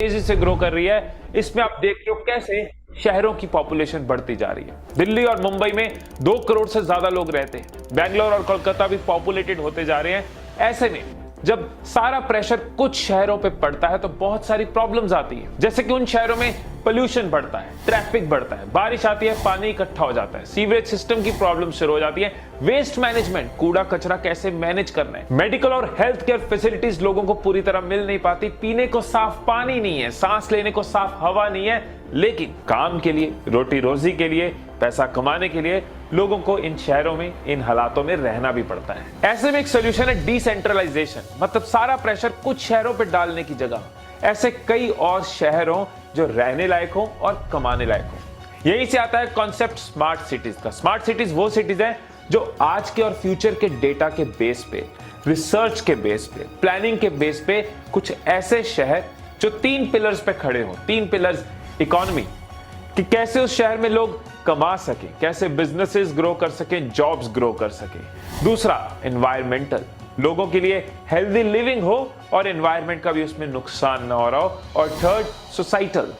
तेजी से ग्रो कर रही है। इसमें आप देख रहे हो कैसे शहरों की पॉपुलेशन बढ़ती जा रही है। दिल्ली और मुंबई में 2 करोड़ से ज्यादा लोग रहते हैं। बेंगलोर और कोलकाता भी पॉपुलेटेड होते जा रहे हैं। ऐसे में जब सारा प्रेशर कुछ शहरों पे पड़ता है तो बहुत सारी प्रॉब्लम्स आती है, जैसे कि उन शहरों में पोल्यूशन बढ़ता है, ट्रैफिक बढ़ता है, बारिश आती है, पानी इकट्ठा हो जाता है, सीवरेज सिस्टम की प्रॉब्लम शुरू हो जाती है, वेस्ट मैनेजमेंट, कूड़ा कचरा कैसे मैनेज करना है, मेडिकल और हेल्थ केयर फैसिलिटीज लोगों को पूरी तरह मिल नहीं पाती, पीने को साफ पानी नहीं है, सांस लेने को साफ हवा नहीं है, लेकिन काम के लिए, रोटी रोजी के लिए, पैसा कमाने के लिए लोगों को इन शहरों में, इन हालातों में रहना भी पड़ता है। ऐसे में एक सोल्यूशन है डिसेंट्रलाइजेशन, मतलब सारा प्रेशर कुछ शहरों पर डालने की जगह ऐसे कई और शहरों जो रहने लायक हो और कमाने लायक हो। यहीं से आता है कॉन्सेप्ट स्मार्ट सिटीज का। स्मार्ट सिटीज वो सिटीज हैं जो आज के और फ्यूचर के डेटा के बेस पे, रिसर्च के बेस पे, प्लानिंग के बेस पे कुछ ऐसे शहर जो 3 पिलर्स पे खड़े हो। 3 पिलर्स, इकोनॉमी कि कैसे उस शहर में लोग कमा सके, कैसे बिजनेसेस ग्रो कर सके, जॉब्स ग्रो कर सके। दूसरा एनवायरमेंटल, लोगों के लिए हेल्दी लिविंग हो और एनवायरमेंट का भी उसमें नुकसान ना हो रहा हो। और थर्ड सोसाइटल,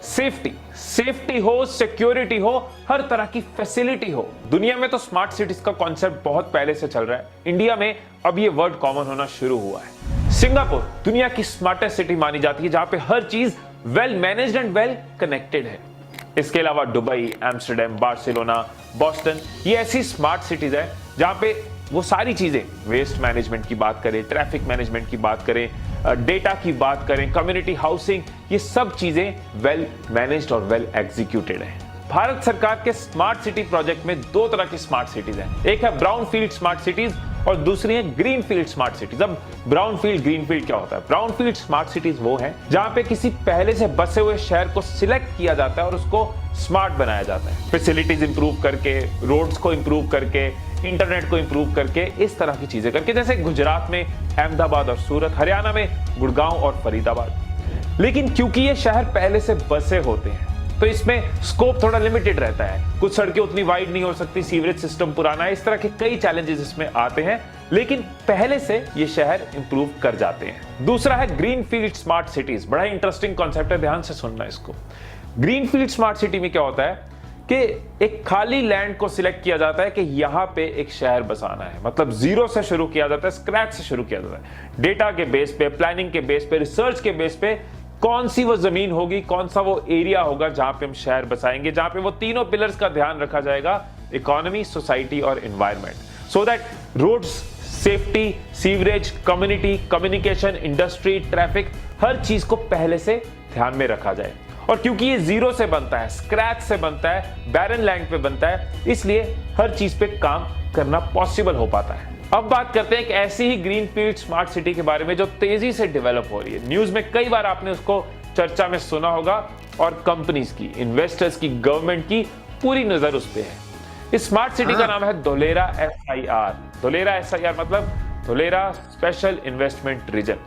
सेफ्टी, सेफ्टी हो, सिक्योरिटी हो, हर तरह की फैसिलिटी हो। दुनिया में तो स्मार्ट सिटीज का कॉन्सेप्ट बहुत पहले से चल रहा है, इंडिया में अब ये वर्ड कॉमन होना शुरू हुआ है। सिंगापुर दुनिया की स्मार्टेस्ट सिटी मानी जाती है, जहां पे हर चीज well managed and well connected है। इसके अलावा दुबई, एम्स्टर्डम, बार्सिलोना, बॉस्टन, ये ऐसी स्मार्ट सिटीज है जहां पे वो सारी चीजें, वेस्ट मैनेजमेंट की बात करें, ट्रैफिक मैनेजमेंट की बात करें, डेटा की बात करें, कम्युनिटी हाउसिंग, ये सब चीजें वेल मैनेज्ड और वेल एग्जीक्यूटेड है। भारत सरकार के स्मार्ट सिटी प्रोजेक्ट में 2 तरह की स्मार्ट सिटीज हैं, एक है ब्राउन फील्ड स्मार्ट सिटीज और दूसरी है ग्रीन फील्ड स्मार्ट सिटीज। अब ब्राउन फील्ड, ग्रीन फील्ड क्या होता है? ब्राउन फील्ड स्मार्ट सिटीज वो है जहां पे किसी पहले से बसे हुए शहर को सिलेक्ट किया जाता है और उसको स्मार्ट बनाया जाता है, फैसिलिटीज इंप्रूव करके, रोड्स को इंप्रूव करके, इंटरनेट को इंप्रूव करके, इस तरह की चीजें करके, जैसे गुजरात में अहमदाबाद और सूरत, हरियाणा में गुड़गांव और फरीदाबाद। लेकिन क्योंकि ये शहर पहले से बसे होते हैं तो इसमें स्कोप थोड़ा लिमिटेड रहता है, कुछ सड़कें उतनी वाइड नहीं हो सकती, सीवरेज सिस्टम पुराना है, इस तरह के कई चैलेंजेस इसमें आते हैं, लेकिन पहले से ये शहर इंप्रूव कर जाते हैं। दूसरा है ग्रीन फील्ड स्मार्ट सिटीज, बड़ा इंटरेस्टिंग कॉन्सेप्ट है, ध्यान से सुनना इसको। ग्रीन फील्ड स्मार्ट सिटी में क्या होता है कि एक खाली लैंड को सिलेक्ट किया जाता है कि यहां पे एक शहर बसाना है, मतलब जीरो से शुरू किया जाता है, स्क्रैच से शुरू किया जाता है, डेटा के बेस पे, प्लानिंग के बेस पे, रिसर्च के बेस पे, कौन सी वो जमीन होगी, कौन सा वो एरिया होगा जहां पे हम शहर बसाएंगे, जहां पे वो तीनों पिलर्स का ध्यान रखा जाएगा, इकोनॉमी, सोसाइटी और environment, so that roads, safety, sewerage, community, communication, industry, traffic, हर चीज को पहले से ध्यान में रखा जाए। और क्योंकि ये जीरो से बनता है, स्क्रैच से बनता है, बैरन लैंड पे बनता है, इसलिए हर चीज पे काम करना पॉसिबल हो पाता है। अब बात करते हैं एक ऐसी ही ग्रीन फील्ड स्मार्ट सिटी के बारे में जो तेजी से डेवलप हो रही है। न्यूज में कई बार आपने उसको चर्चा में सुना होगा और कंपनीज की, इन्वेस्टर्स की, गवर्नमेंट की पूरी नजर उस पे है। इस स्मार्ट सिटी का नाम है धोलेरा SIR। धोलेरा SIR मतलब धोलेरा स्पेशल इन्वेस्टमेंट रीजन।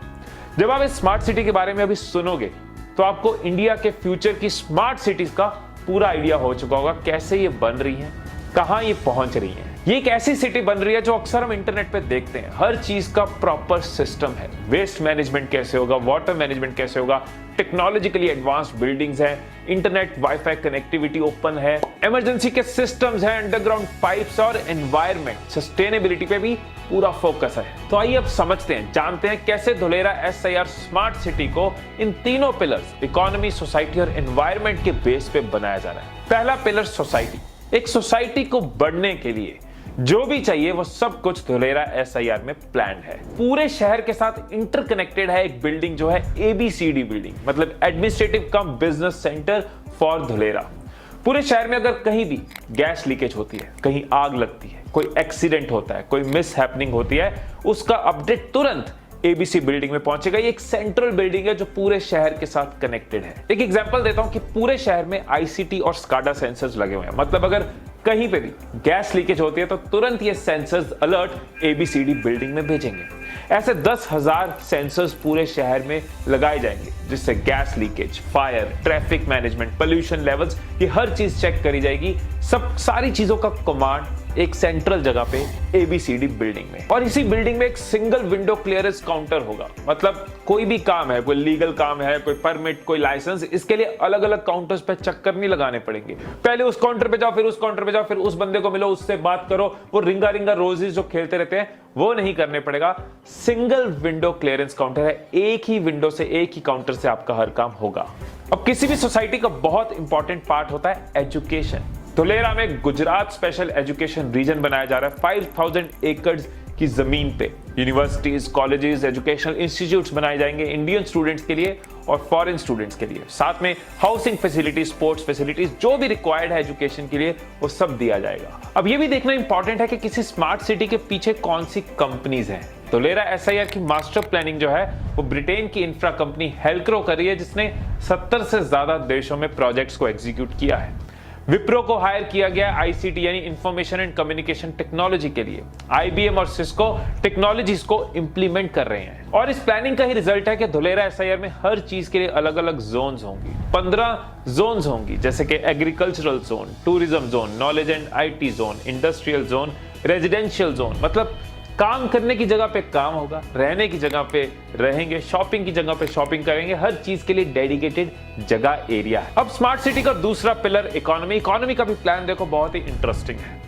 जब आप इस स्मार्ट सिटी के बारे में अभी सुनोगे तो आपको इंडिया के फ्यूचर की स्मार्ट सिटीज का पूरा आइडिया हो चुका होगा, कैसे ये बन रही हैं, कहां ये पहुंच रही हैं। ये एक ऐसी सिटी बन रही है जो अक्सर हम इंटरनेट पे देखते हैं, हर चीज का प्रॉपर सिस्टम है, वेस्ट मैनेजमेंट कैसे होगा, वाटर मैनेजमेंट कैसे होगा, टेक्नोलॉजिकली एडवांस्ड बिल्डिंग्स हैं, इंटरनेट वाईफाई कनेक्टिविटी ओपन है, इमरजेंसी के सिस्टम्स हैं, अंडरग्राउंड पाइप्स और एनवायरनमेंट सस्टेनेबिलिटी पे भी पूरा फोकस है। तो आइए अब समझते हैं, जानते हैं कैसे धोलेरा SIR स्मार्ट सिटी को इन तीनों पिलर्स, इकोनॉमी, सोसाइटी और एनवायरनमेंट के बेस पे बनाया जा रहा है। पहला पिलर सोसाइटी। एक सोसाइटी को बढ़ने के लिए जो भी चाहिए वो सब कुछ धोलेरा SIR में प्लान है। पूरे शहर के साथ इंटरकनेक्टेड है एक बिल्डिंग जो है ABCD बिल्डिंग, मतलब administrative come business centre for Dholera. पूरे शहर में अगर कहीं भी गैस लीकेज होती है, कहीं आग लगती है, कोई एक्सीडेंट होता है, कोई मिस हैपनिंग होती है, उसका अपडेट तुरंत ABC बिल्डिंग में पहुंचेगा। ये एक सेंट्रल बिल्डिंग है जो पूरे शहर के साथ कनेक्टेड है। एक एग्जांपल देता हूं कि पूरे शहर में ICT और SCADA सेंसर्स लगे हुए हैं, मतलब अगर कहीं पे भी गैस लीकेज होती है तो तुरंत ये सेंसर्स अलर्ट ABCD बिल्डिंग में भेजेंगे। ऐसे 10,000 सेंसर्स पूरे शहर में लगाए जाएंगे, जिससे gas leakage, fire, traffic management, pollution levels, ये हर चीज चेक करी जाएगी। सब सारी चीजों का कमांड एक सेंट्रल जगह पे ABCD बिल्डिंग में, और इसी बिल्डिंग में एक सिंगल विंडो क्लियरेंस काउंटर होगा। मतलब कोई भी काम है, कोई लीगल काम है, कोई परमिट, कोई लाइसेंस, इसके लिए अलग अलग काउंटर्स पे चक्कर नहीं लगाने पड़ेंगे। पहले उस काउंटर पे जाओ, फिर उस काउंटर पे जाओ, फिर उस बंदे को मिलो, उससे बात करो, वो रिंगा रिंगा रोजेस जो खेलते रहते हैं वो नहीं करने पड़ेगा। सिंगल विंडो क्लियरेंस काउंटर है, एक ही विंडो से, एक ही काउंटर से आपका हर काम होगा। अब किसी भी सोसाइटी का बहुत इंपॉर्टेंट पार्ट होता है एजुकेशन। धोलेरा में गुजरात स्पेशल एजुकेशन रीजन बनाया जा रहा है। 5000 एकड़ की जमीन पे यूनिवर्सिटीज, कॉलेजेस, एजुकेशनल इंस्टीट्यूट्स बनाए जाएंगे इंडियन स्टूडेंट्स के लिए और फॉरेन स्टूडेंट्स के लिए। साथ में हाउसिंग फैसिलिटीज, स्पोर्ट्स फैसिलिटीज, जो भी रिक्वायर्ड है एजुकेशन के लिए, वो सब दिया जाएगा। अब ये भी देखना इंपॉर्टेंट है कि किसी स्मार्ट सिटी के पीछे कौन सी कंपनीज हैं। धोलेरा SIR की मास्टर प्लानिंग जो है वो ब्रिटेन की इंफ्रा कंपनी हेल्क्रो कर रही है, जिसने 70 से ज्यादा देशों में प्रोजेक्ट्स को एग्जीक्यूट किया है। विप्रो को हायर किया गया ICT यानी इंफॉर्मेशन एंड कम्युनिकेशन टेक्नोलॉजी के लिए। IBM और सिस्को टेक्नोलॉजीज को इंप्लीमेंट कर रहे हैं, और इस प्लानिंग का ही रिजल्ट है कि धोलेरा SIR में हर चीज के लिए अलग अलग जोन्स होंगी। 15 जोन्स होंगी, जैसे कि agricultural zone, tourism zone, knowledge and IT zone, industrial zone, residential zone. मतलब काम करने की जगह पे काम होगा, रहने की जगह पे रहेंगे, शॉपिंग की जगह पे शॉपिंग करेंगे, हर चीज के लिए डेडिकेटेड जगह, एरिया है। अब स्मार्ट सिटी का दूसरा पिलर इकोनॉमी। इकोनॉमी का भी प्लान देखो, बहुत ही इंटरेस्टिंग है।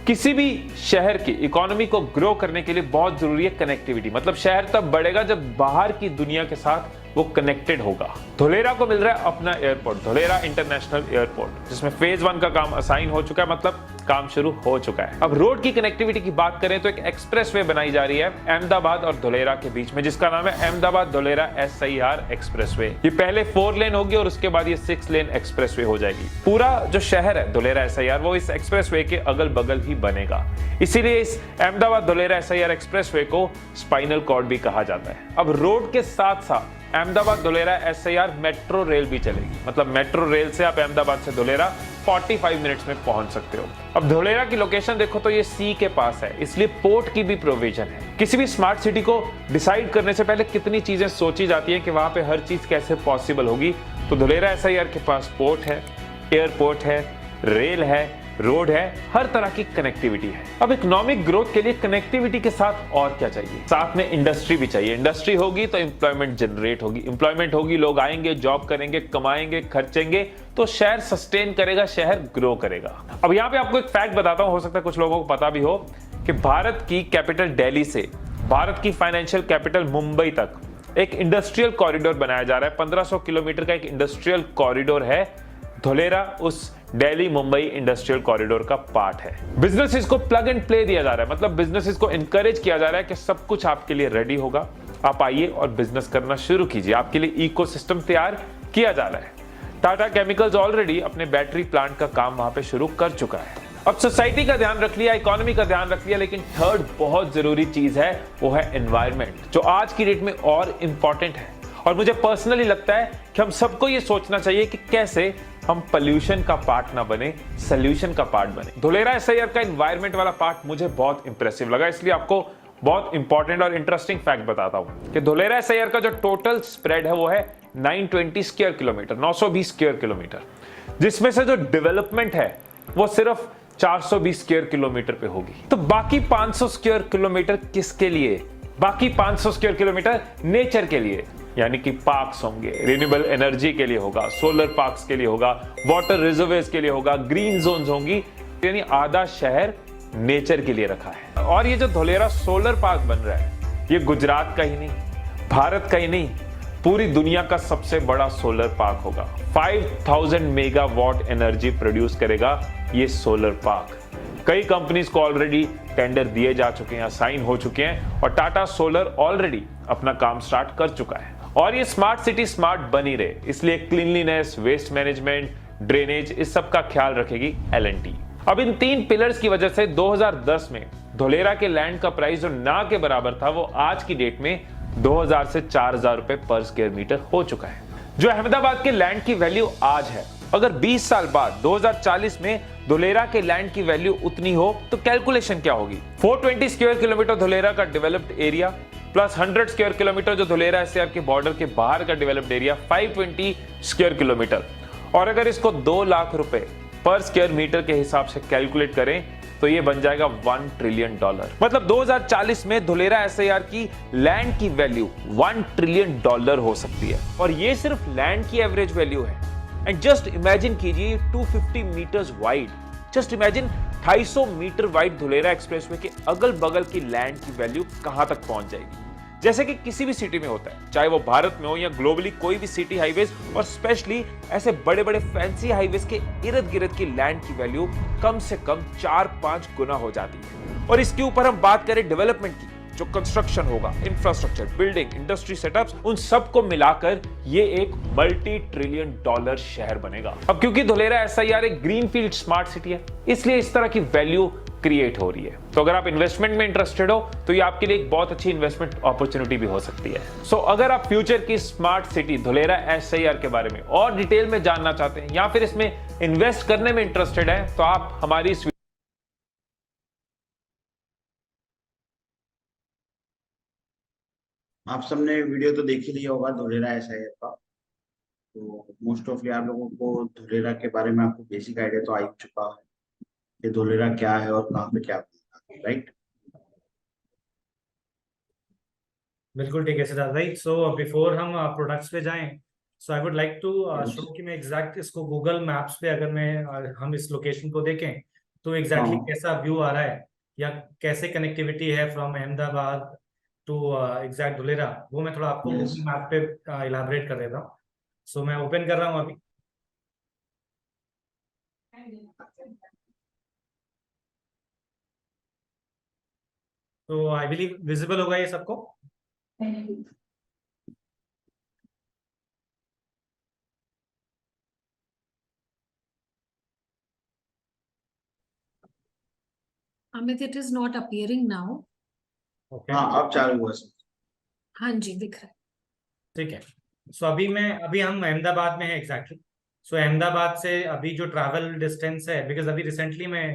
किसी भी शहर की इकोनॉमी को ग्रो करने के लिए बहुत जरूरी है कनेक्टिविटी। मतलब शहर तब बढ़ेगा जब बाहर की दुनिया के साथ वो कनेक्टेड होगा। धोलेरा को मिल रहा है अपना एयरपोर्ट, धोलेरा इंटरनेशनल एयरपोर्ट, जिसमें फेज 1 का काम असाइन हो चुका है, मतलब काम शुरू हो चुका है। अब रोड की कनेक्टिविटी की बात करें तो एक एक्सप्रेसवे बनाई जा रही है अहमदाबाद और धोलेरा के बीच में, जिसका नाम है अहमदाबाद धोलेरा SIR एक्सप्रेसवे। ये पहले 4 लेन होगी और उसके बाद ये 6 लेन एक्सप्रेसवे हो जाएगी। पूरा जो शहर है धोलेरा SIR वो इस एक्सप्रेसवे के अगल बगल ही बनेगा, इसीलिए इस अहमदाबाद धोलेरा SIR एक्सप्रेसवे को स्पाइनल कॉर्ड भी कहा जाता है। अब रोड के साथ साथ Ahmedabad Dholera SIR metro rail भी चलेगी। मतलब मेट्रो रेल से आप अहमदाबाद से धोलेरा 45 मिनट्स में पहुंच सकते हो। अब धोलेरा की लोकेशन देखो तो ये सी के पास है, इसलिए पोर्ट की भी प्रोविजन है। किसी भी स्मार्ट सिटी को डिसाइड करने से पहले कितनी चीजें सोची जाती है कि वहां पे हर चीज कैसे पॉसिबल होगी। तो धोलेरा SIR के पास पोर्ट है, एयरपोर्ट है, रेल है, रोड है, हर तरह की कनेक्टिविटी है। अब इकोनॉमिक ग्रोथ के लिए कनेक्टिविटी के साथ और क्या चाहिए? साथ में इंडस्ट्री भी चाहिए। इंडस्ट्री होगी तो एम्प्लॉयमेंट जनरेट होगी, एम्प्लॉयमेंट होगी, लोग आएंगे, जॉब करेंगे, कमाएंगे, खर्चेंगे, तो शहर सस्टेन करेगा, शहर ग्रो करेगा। अब यहां पे आपको एक फैक्ट बताता हूं, हो सकता है कुछ लोगों को पता भी हो, कि भारत की कैपिटल दिल्ली से भारत की फाइनेंशियल कैपिटल मुंबई तक एक इंडस्ट्रियल कॉरिडोर बनाया जा रहा है। 1500 किलोमीटर का एक इंडस्ट्रियल कॉरिडोर है। धोलेरा उस दिल्ली मुंबई इंडस्ट्रियल कॉरिडोर का पार्ट है। बिजनेसेस को प्लग एंड प्ले दिया जा रहा है, मतलब बिजनेसेस को एनकरेज किया जा रहा है कि सब कुछ आपके लिए रेडी होगा, आप आइए और बिजनेस करना शुरू कीजिए। आपके लिए इकोसिस्टम तैयार किया जा रहा है। टाटा केमिकल्स ऑलरेडी अपने बैटरी प्लांट का काम वहां पे शुरू कर चुका है। अब सोसाइटी का ध्यान रख लिया, इकोनॉमी का ध्यान रख लिया, लेकिन थर्ड बहुत जरूरी चीज है, वो है एनवायरमेंट, जो आज की डेट में और इंपॉर्टेंट है। और मुझे पर्सनली लगता है कि हम सबको ये सोचना चाहिए कि कैसे हम पोल्यूशन का पार्ट ना बने, सोल्यूशन का पार्ट बने। धोलेरा SIR का एनवायरमेंट वाला पार्ट मुझे बहुत इंप्रेसिव लगा, इसलिए आपको बहुत इंपॉर्टेंट और इंटरेस्टिंग फैक्ट बताता हूं कि धोलेरा SIR का जो टोटल स्प्रेड है वो है 920 स्क्वायर किलोमीटर, 920 स्क्वायर किलोमीटर, जिसमें से जो डेवलपमेंट है वो सिर्फ 420 स्क्वायर किलोमीटर पे होगी। तो बाकी 500 स्क्वायर किलोमीटर किसके लिए? बाकी 500 स्क्वायर किलोमीटर नेचर के लिए, यानी कि पार्क्स होंगे, रिन्यूएबल एनर्जी के लिए होगा, सोलर पार्क्स के लिए होगा, वाटर रिजर्वेयर्स के लिए होगा, ग्रीन जोन्स होंगी, यानी आधा शहर नेचर के लिए रखा है। और ये जो धोलेरा सोलर पार्क बन रहा है, ये गुजरात का ही नहीं, भारत का ही नहीं, पूरी दुनिया का सबसे बड़ा सोलर पार्क होगा। 5000 मेगावाट एनर्जी प्रोड्यूस करेगा ये सोलर पार्क। कई कंपनीज को ऑलरेडी टेंडर दिए जा चुके हैं, साइन हो चुके हैं, और टाटा सोलर ऑलरेडी अपना काम स्टार्ट कर चुका है। और ये स्मार्ट सिटी स्मार्ट बनी रहे, इसलिए क्लीनलीनेस, वेस्ट मैनेजमेंट, ड्रेनेज, इस सब का ख्याल रखेगी L&T। अब इन 3 पिलर्स की वजह से 2010 में धोलेरा के लैंड का प्राइस जो ना के बराबर था, वो आज की डेट में 2000 से 4000 रुपए पर स्क्वायर मीटर हो चुका है। जो अहमदाबाद के लैंड की वैल्यू आज है, अगर 20 साल बाद 2040 में धोलेरा के लैंड की वैल्यू उतनी हो तो कैलकुलेशन क्या होगी? 420 स्क्वायर किलोमीटर धोलेरा का developed area plus 100 square kilometre जो धोलेरा SIR के बॉर्डर के बाहर का डेवलप्ड एरिया, 520 स्क्वायर किलोमीटर। और अगर इसको 2 लाख रुपए पर स्क्वायर मीटर के हिसाब से कैलकुलेट करें तो ये बन जाएगा $1 ट्रिलियन। मतलब 2040 में धुलेरा एसआईआर की लैंड की वैल्यू $1 ट्रिलियन हो सकती है, और ये सिर्फ लैंड की एवरेज वैल्यू है। एंड जस्ट इमेजिन कीजिए 250 metres wide, just imagine 250 metre wide Dholera expressway के अगल बगल की लैंड की वैल्यू कहां तक पहुंच जाएगी। जैसे कि किसी भी सिटी में होता है, चाहे वो भारत में हो या ग्लोबली, कोई भी सिटी हाईवेज और स्पेशली ऐसे बड़े बड़े फैंसी हाईवेज के इर्द गिर्द की लैंड की वैल्यू कम से कम 4-5 गुना हो जाती है। और इसके ऊपर हम बात करें डेवलपमेंट की, जो कंस्ट्रक्शन होगा, इंफ्रास्ट्रक्चर, बिल्डिंग, इंडस्ट्री सेटअप्स, उन सबको मिलाकर ये एक $multi ट्रिलियन शहर बनेगा। अब क्योंकि धुलेरा एसआईआर एक ग्रीनफील्ड स्मार्ट सिटी है, इसलिए इस तरह की वैल्यू क्रिएट हो रही है। तो अगर आप इन्वेस्टमेंट में इंटरेस्टेड हो तो ये आपके लिए एक बहुत अच्छी इन्वेस्टमेंट अपॉर्चुनिटी भी हो सकती है। सो अगर आप फ्यूचर की स्मार्ट सिटी धुलेरा एसआईआर के बारे में और डिटेल में जानना चाहते हैं या फिर इसमें इन्वेस्ट करने में इंटरेस्टेड हैं, तो आप हमारी इस आप सबने वीडियो तो देख ही लिया होगा धुलेरा एसआईआर का। तो मोस्ट ऑफ आप लोगों को धुलेरा के बारे में आपको बेसिक आइडिया तो आ ही चुका है कि धुलेरा क्या है और कहाँ पे क्या होता है, राइट? बिल्कुल ठीक है सिद्धार्थ भाई। सो बिफोर हम प्रोडक्ट्स पे जाएं, so I would like to show कि मैं एग्जैक्ट इसको गूगल मैप्स पे अगर मैं हम इस लोकेशन को देखें तो एग्जैक्टली कैसा व्यू आ रहा है या कैसे कनेक्टिविटी है from Ahmedabad to exact Dholera, वो मैं थोड़ा आपको गूगल मैप पे इलाबरेट कर देता हूँ। सो मैं ओपन कर रहा हूँ अभी। तो आई बिलीव विजिबल होगा ये सबको। Amit, it is not appearing now. Okay हाँ, अब चालू हुआ सब। हाँ जी, दिख रहा है। ठीक है। सो अभी हम अहमदाबाद में है एग्जैक्टली। सो अहमदाबाद से अभी जो ट्रैवल डिस्टेंस है, बिकॉज अभी रिसेंटली मैं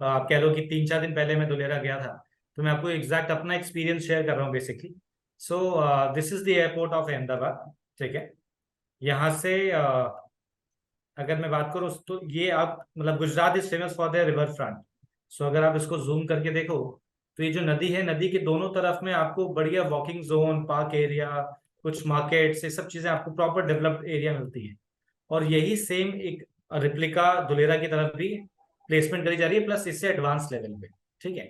आप कह लो कि 3-4 दिन पहले मैं धुलेरा गया था, तो मैं आपको एग्जैक्ट अपना एक्सपीरियंस शेयर कर रहा हूँ basically. So this is the airport of Ahmedabad. ठीक है, यहाँ से अगर मैं बात करूँ तो ये आप मतलब Gujarat is famous for the river front. So अगर आप इसको जूम करके देखो तो ये जो नदी है, नदी के दोनों तरफ में आपको बढ़िया वॉकिंग जोन, पार्क एरिया, कुछ मार्केट्स, ये सब चीजें आपको प्रॉपर डेवलप्ड एरिया मिलती है। और यही सेम एक रिप्लिका धुलेरा की तरफ भी प्लेसमेंट करी जा रही है, प्लस इससे एडवांस लेवल पे। ठीक है।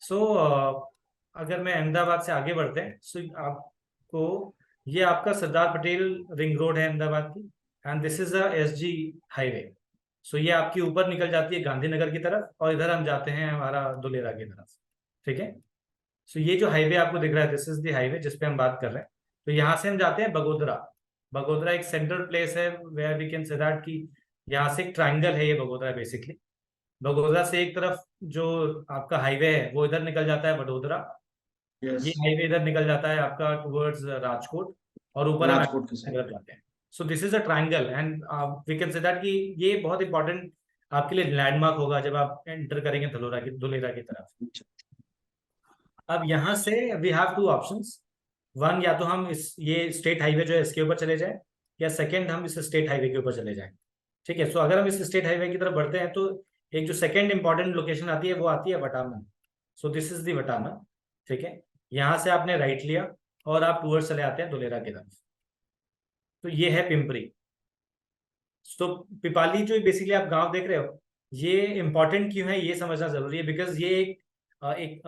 सो अगर मैं अहमदाबाद से आगे बढ़ते हैं, सो आपको ये आपका सरदार पटेल रिंग रोड है अहमदाबाद की, and this is a SG highway. So ये आपकी ऊपर निकल जाती है गांधीनगर की तरफ, और इधर हम जाते हैं हमारा धुलेरा की तरफ। ठीक है। सो ये जो हाईवे आपको दिख रहा है, दिस इज द हाईवे जिसपे हम बात कर रहे हैं। तो यहाँ से हम जाते हैं बगोदरा। बगोदरा एक सेंट्रल प्लेस है where we can say that कि यहाँ से एक ट्राइंगल है ये बगोदरा बेसिकली। बगोदरा से एक तरफ जो आपका हाईवे है वो इधर निकल जाता है वडोदरा। ये हाईवे इधर निकल जाता है आपका टुवर्ड्स राजकोट, और ऊपर हम राजकोट के साइड जाते हैं। So this is a triangle, and we can say that कि ये बहुत इंपॉर्टेंट आपके लिए लैंडमार्क होगा जब आप एंटर करेंगे धुलेरा की तरफ। अब यहाँ से वी हैव 2 ऑप्शंस। वन, या तो हम ये स्टेट हाईवे जो है इसके ऊपर चले जाए, या सेकंड हम इस स्टेट हाईवे के ऊपर चले जाएं। ठीक है। सो अगर हम इस स्टेट हाईवे की तरफ बढ़ते हैं तो एक जो सेकंड इंपॉर्टेंट लोकेशन आती है वो आती है वटाना। सो दिस इज दी वटाना। ठीक है। यहाँ से आपने राइट लिया और आप टूवर्ड्स चले आते हैं धुलेरा की तरफ। तो ये है पिंपरी। तो पिपाली जो बेसिकली आप गांव देख रहे हो, ये इंपॉर्टेंट क्यों है ये समझना जरूरी है, बिकॉज ये एक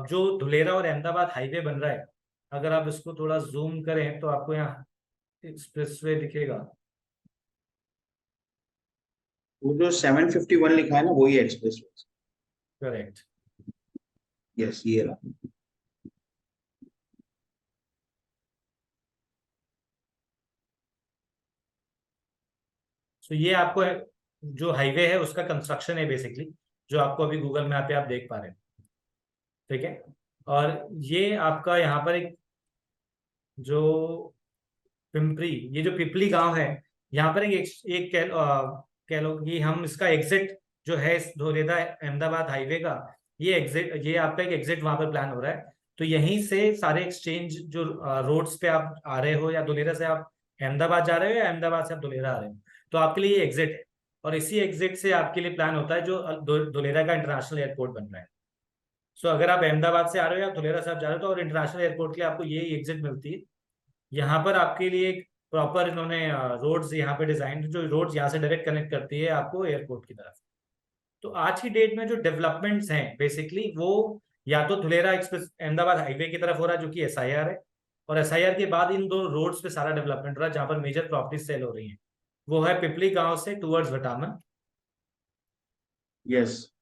जो धुलेरा और अहमदाबाद हाईवे बन रहा है, अगर आप इसको थोड़ा जूम करें तो आपको यहाँ एक्सप्रेसवे दिखेगा। वो जो 751 लिखा है ना, वही एक्सप्रेस। करेक्ट। यस, ये रहा। तो ये आपको जो हाईवे है उसका कंस्ट्रक्शन है बेसिकली, जो आपको अभी गूगल मैप पे आप देख पा रहे हैं। ठीक है। और ये आपका यहाँ पर एक जो पिंपरी, ये जो पिपली गांव है, यहाँ पर एक कह लो कि हम इसका एग्जिट जो है धुलेरा अहमदाबाद हाईवे का, ये एग्जिट, ये आपका एक एग्जिट वहां पर प्लान हो रहा है। तो यहीं से सारे एक्सचेंज जो रोड्स पे आप आ रहे हो, या धुलेरा से आप अहमदाबाद जा रहे हो या अहमदाबाद से आप धुलेरा आ रहे हो, तो आपके लिए ये एग्जिट है। और इसी एग्जिट से आपके लिए प्लान होता है जो धुलेरा का इंटरनेशनल एयरपोर्ट बन रहा है। सो अगर आप अहमदाबाद से आ रहे हो या धुलेरा से आप जा रहे हो तो और इंटरनेशनल एयरपोर्ट के लिए आपको ये एग्जिट मिलती है। यहाँ पर आपके लिए एक प्रॉपर इन्होंने रोड्स यहाँ पे डिजाइन, जो रोड्स यहाँ से डायरेक्ट कनेक्ट करती है आपको एयरपोर्ट की तरफ। तो आज की डेट में जो डेवलपमेंट्स हैं बेसिकली वो या तो धुलेरा एक्सप्रेस अहमदाबाद हाईवे की तरफ हो रहा है जो कि SIR है, और SIR के बाद इन दो रोड्स पे सारा डेवलपमेंट हो रहा है जहाँ पर मेजर प्रॉपर्टी सेल हो रही है। वो है पिपली गांव से टूवर्ड्स विटामिन, यस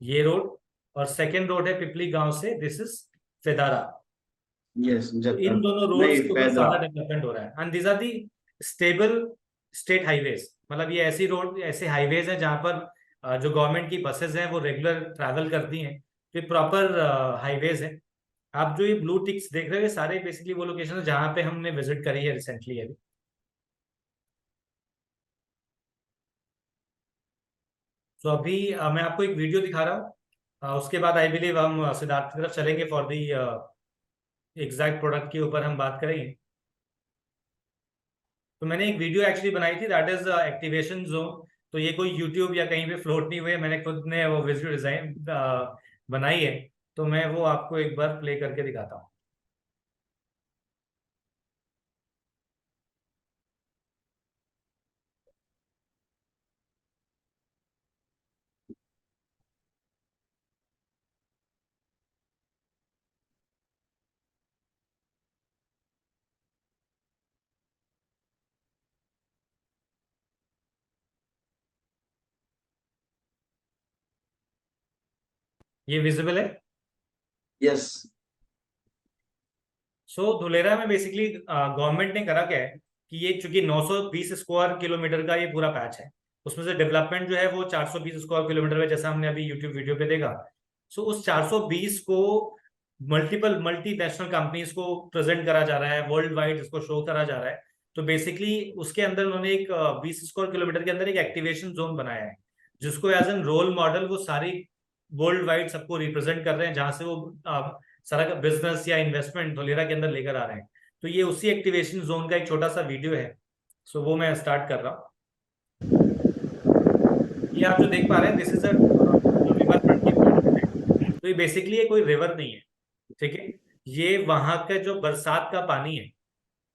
ये रोड, और सेकेंड रोड है पिपली गांव से दिस इज फेदारा। यस तो इन दोनों रोड्स नहीं के ऊपर पैदरा सारा डेवलपमेंट हो रहा है and these are the stable state highways. मतलब ये ऐसी रोड ऐसे हाईवेज हैं जहाँ पर जो गवर्नमेंट की बसेस हैं वो रेगुलर ट्रैवल करती हैं। तो ये प्रॉपर हाईवेज है। आप जो ये ब्लू टिक्स देख रहे हो ये सारे बेसिकली वो लोकेशन है जहाँ पे हमने विजिट करी है रिसेंटली अभी। तो अभी मैं आपको एक वीडियो दिखा रहा हूँ, उसके बाद आई बिलीव हम सिद्धार्थ की तरफ चलेंगे फॉर दी एग्जैक्ट प्रोडक्ट के ऊपर हम बात करेंगे। तो मैंने एक वीडियो एक्चुअली बनाई थी दैट इज एक्टिवेशन जोन। तो ये कोई यूट्यूब या कहीं पे फ्लोट नहीं हुए, मैंने खुद ने वो वीडियो डिजाइन बनाई है। तो मैं वो आपको एक बार प्ले करके दिखाता हूँ। ये विजिबल है। यस सो धुलेरा में बेसिकली गवर्नमेंट ने करा क्या है कि ये चूंकि 920 स्क्वायर किलोमीटर का ये पूरा पैच है, उसमें से डेवलपमेंट जो है वो 420 स्क्वायर किलोमीटर में, जैसा हमने अभी यूट्यूब वीडियो पे देखा। सो उस 420 को मल्टीपल मल्टीनेशनल कंपनीज को प्रेजेंट करा जा रहा है, वर्ल्ड वाइड इसको शो करा जा रहा है। तो बेसिकली उसके अंदर उन्होंने एक 20 स्क्वायर किलोमीटर के अंदर एक एक्टिवेशन जोन बनाया है जिसको एज एन रोल मॉडल वो सारी वर्ल्ड वाइड सबको रिप्रेजेंट कर रहे हैं, जहां से वो सारा का बिजनेस या इन्वेस्टमेंट धुलेरा के अंदर लेकर आ रहे हैं। तो ये उसी एक्टिवेशन जोन का एक छोटा सा वीडियो है। सो वो मैं स्टार्ट कर रहा हूँ। ये आप जो देख पा रहे हैं this is a river front की फोटो है। तो ये बेसिकली ये कोई रिवर नहीं है, ठीक है। ये वहां का जो बरसात का पानी है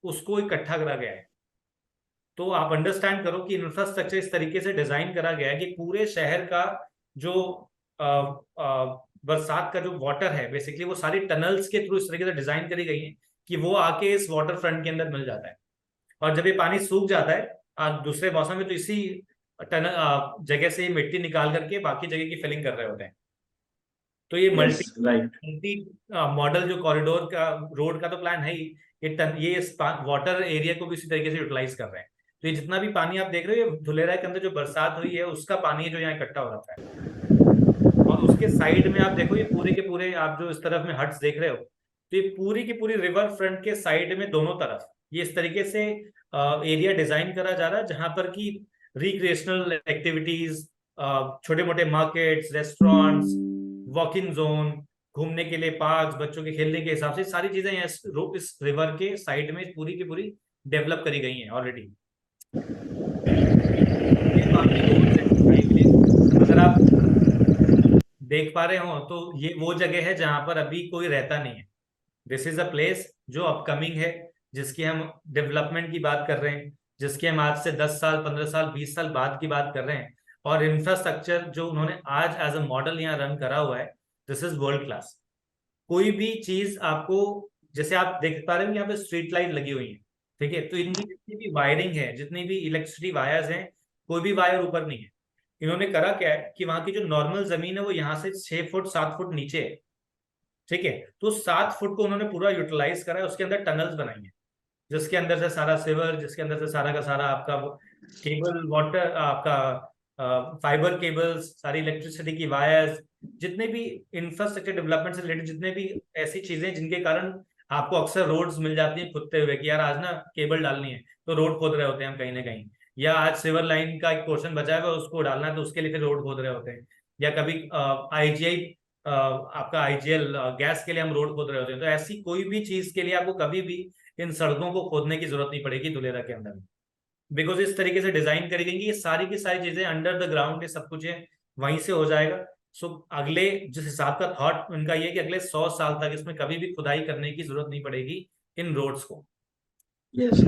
उसको इकट्ठा करा गया है। तो आप अंडरस्टैंड करो कि इंफ्रास्ट्रक्चर इस तरीके से डिजाइन करा गया है कि पूरे शहर का जो बरसात का जो वाटर है बेसिकली वो सारी टनल्स के थ्रू इस तरीके से डिजाइन करी गई है कि वो आके इस वाटर फ्रंट के अंदर मिल जाता है। और जब ये पानी सूख जाता है दूसरे मौसम में तो इसी टनल जगह से मिट्टी निकाल करके बाकी जगह की फिलिंग कर रहे होते हैं। तो ये मल्टी मॉडल जो कॉरिडोर का रोड का तो प्लान है ही, ये इस वाटर एरिया को भी इसी तरीके से यूटिलाइज कर रहे हैं। तो ये जितना भी पानी आप देख रहे हो ये धुलेरा के अंदर जो बरसात हुई है उसका पानी है जो यहाँ इकट्ठा हो रहा है। और उसके साइड में आप देखो ये पूरे के पूरे आप जो इस तरफ में हट्स देख रहे हो तो ये पूरी की पूरी रिवर फ्रंट के साइड में दोनों तरफ ये इस तरीके से एरिया डिजाइन करा जा रहा है जहां पर की रिक्रिएशनल एक्टिविटीज, छोटे मोटे मार्केट्स, रेस्टोरेंट्स, वॉकिंग जोन, घूमने के लिए पार्क, बच्चों के खेलने के हिसाब से सारी चीजें यहाँ इस रिवर के साइड में पूरी की पूरी डेवलप करी गई हैं ऑलरेडी। अगर आप देख पा रहे हो तो ये वो जगह है जहां पर अभी कोई रहता नहीं है। दिस इज अ प्लेस जो अपकमिंग है, जिसकी हम डेवलपमेंट की बात कर रहे हैं, जिसकी हम आज से 10 साल 15 साल 20 साल बाद की बात कर रहे हैं। और इंफ्रास्ट्रक्चर जो उन्होंने आज एज अ मॉडल यहाँ रन करा हुआ है दिस इज वर्ल्ड क्लास। कोई भी चीज आपको, जैसे आप देख पा रहे हो यहाँ पे स्ट्रीट लाइट लगी हुई है, ठीक है। तो इनकी जितनी भी वायरिंग है, जितनी भी इलेक्ट्रिसिटी वायर्स हैं, कोई भी वायर ऊपर नहीं है। इन्होंने करा क्या है कि वहां की जो नॉर्मल जमीन है वो यहाँ से 6 फुट 7 फुट नीचे है, ठीक है। तो 7 फुट को उन्होंने पूरा यूटिलाइज करा है, उसके अंदर टनल्स बनाई है जिसके अंदर से सारा सिवर, जिसके अंदर से सारा का सारा आपका केबल, वाटर, आपका फाइबर केबल्स, सारी इलेक्ट्रिसिटी की वायर्स, जितने भी इंफ्रास्ट्रक्चर डेवलपमेंट से रिलेटेड जितने भी ऐसी चीजें जिनके कारण आपको अक्सर रोड्स मिल जाती हैं खुदते हुए कि यार आज ना केबल डालनी है तो रोड खोद रहे होते हैं हम कहीं ना कहीं, या आज सिवर लाइन का एक पोर्शन बचा है उसको डालना है तो उसके लिए फिर रोड खोद रहे होते हैं, या कभी IGI आपका IGL गैस के लिए हम रोड खोद रहे होते हैं। तो ऐसी कोई भी चीज के लिए आपको कभी भी इन सड़कों को खोदने की जरूरत नहीं पड़ेगी धुलेरा के अंदर। बिकॉज इस तरीके से डिजाइन करी गई कि ये सारी की सारी चीजें अंडर द ग्राउंड, सब कुछ है वहीं से हो जाएगा। सो अगले जिस हिसाब का थॉट उनका ये है कि अगले 100 साल तक इसमें कभी भी खुदाई करने की जरूरत नहीं पड़ेगी इन रोड्स को। यस।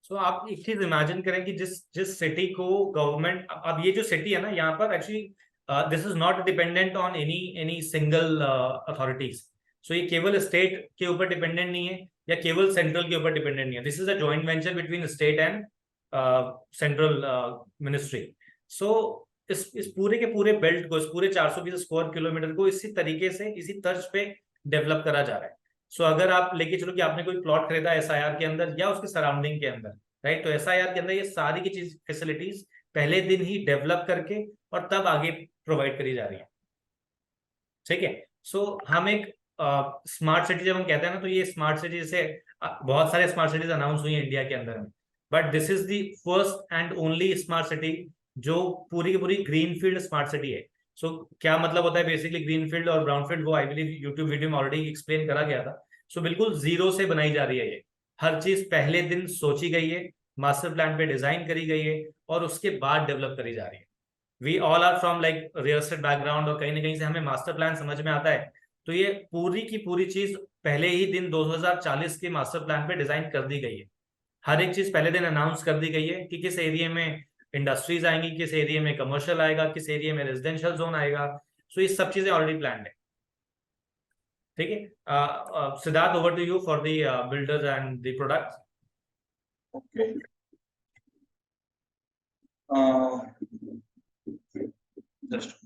सो आप एक चीज इमेजिन करें कि जिस जिस सिटी को गवर्नमेंट, अब ये जो सिटी है ना, यहाँ पर actually this is not dependent on any any single authorities. So ये केवल स्टेट के ऊपर डिपेंडेंट नहीं है या केवल सेंट्रल के ऊपर डिपेंडेंट नहीं है। This is a joint venture between state and central ministry. So इस पूरे के पूरे बेल्ट को, इस पूरे 420 स्क्वायर किलोमीटर को इसी तरीके से, इसी तर्ज पे डेवलप करा जा रहा है। सो अगर आप लेके चलो कि आपने कोई प्लॉट खरीदा एसआईआर के अंदर या उसके सराउंडिंग के अंदर, राइट, तो एसआईआर के अंदर ये सारी की चीज फैसिलिटीज पहले दिन ही डेवलप करके और तब आगे प्रोवाइड करी जा रही है। ठीक है। सो हम एक स्मार्ट सिटी जब हम कहते हैं ना, तो ये स्मार्ट सिटी जैसे बहुत सारे स्मार्ट सिटीज अनाउंस हुई है इंडिया के अंदर में, but this is the first and only smart city जो पूरी की पूरी ग्रीन फील्ड स्मार्ट सिटी है। सो क्या मतलब होता है बेसिकली ग्रीन फील्ड और ब्राउन फील्ड, वो आई बिलीव यूट्यूब वीडियो में ऑलरेडी एक्सप्लेन करा गया था। सो बिल्कुल जीरो से बनाई जा रही है ये, हर चीज पहले दिन सोची गई है, मास्टर प्लान पे डिजाइन करी गई है और उसके बाद डेवलप करी जा रही है। We all are from like real estate background और कहीं ना कहीं से हमें मास्टर प्लान समझ में आता है। तो ये पूरी की पूरी चीज पहले ही दिन 2040 के मास्टर प्लान पे डिजाइन कर दी गई है। हर एक चीज पहले दिन अनाउंस कर दी गई है कि किस एरिया में इंडस्ट्रीज आएंगी, किस एरिया में कमर्शियल आएगा, किस एरिया में रेजिडेंशियल जोन आएगा। सो ये सब चीजें ऑलरेडी प्लान है। ठीक है। Siddharth, over to you for the builders and the products. Okay. Just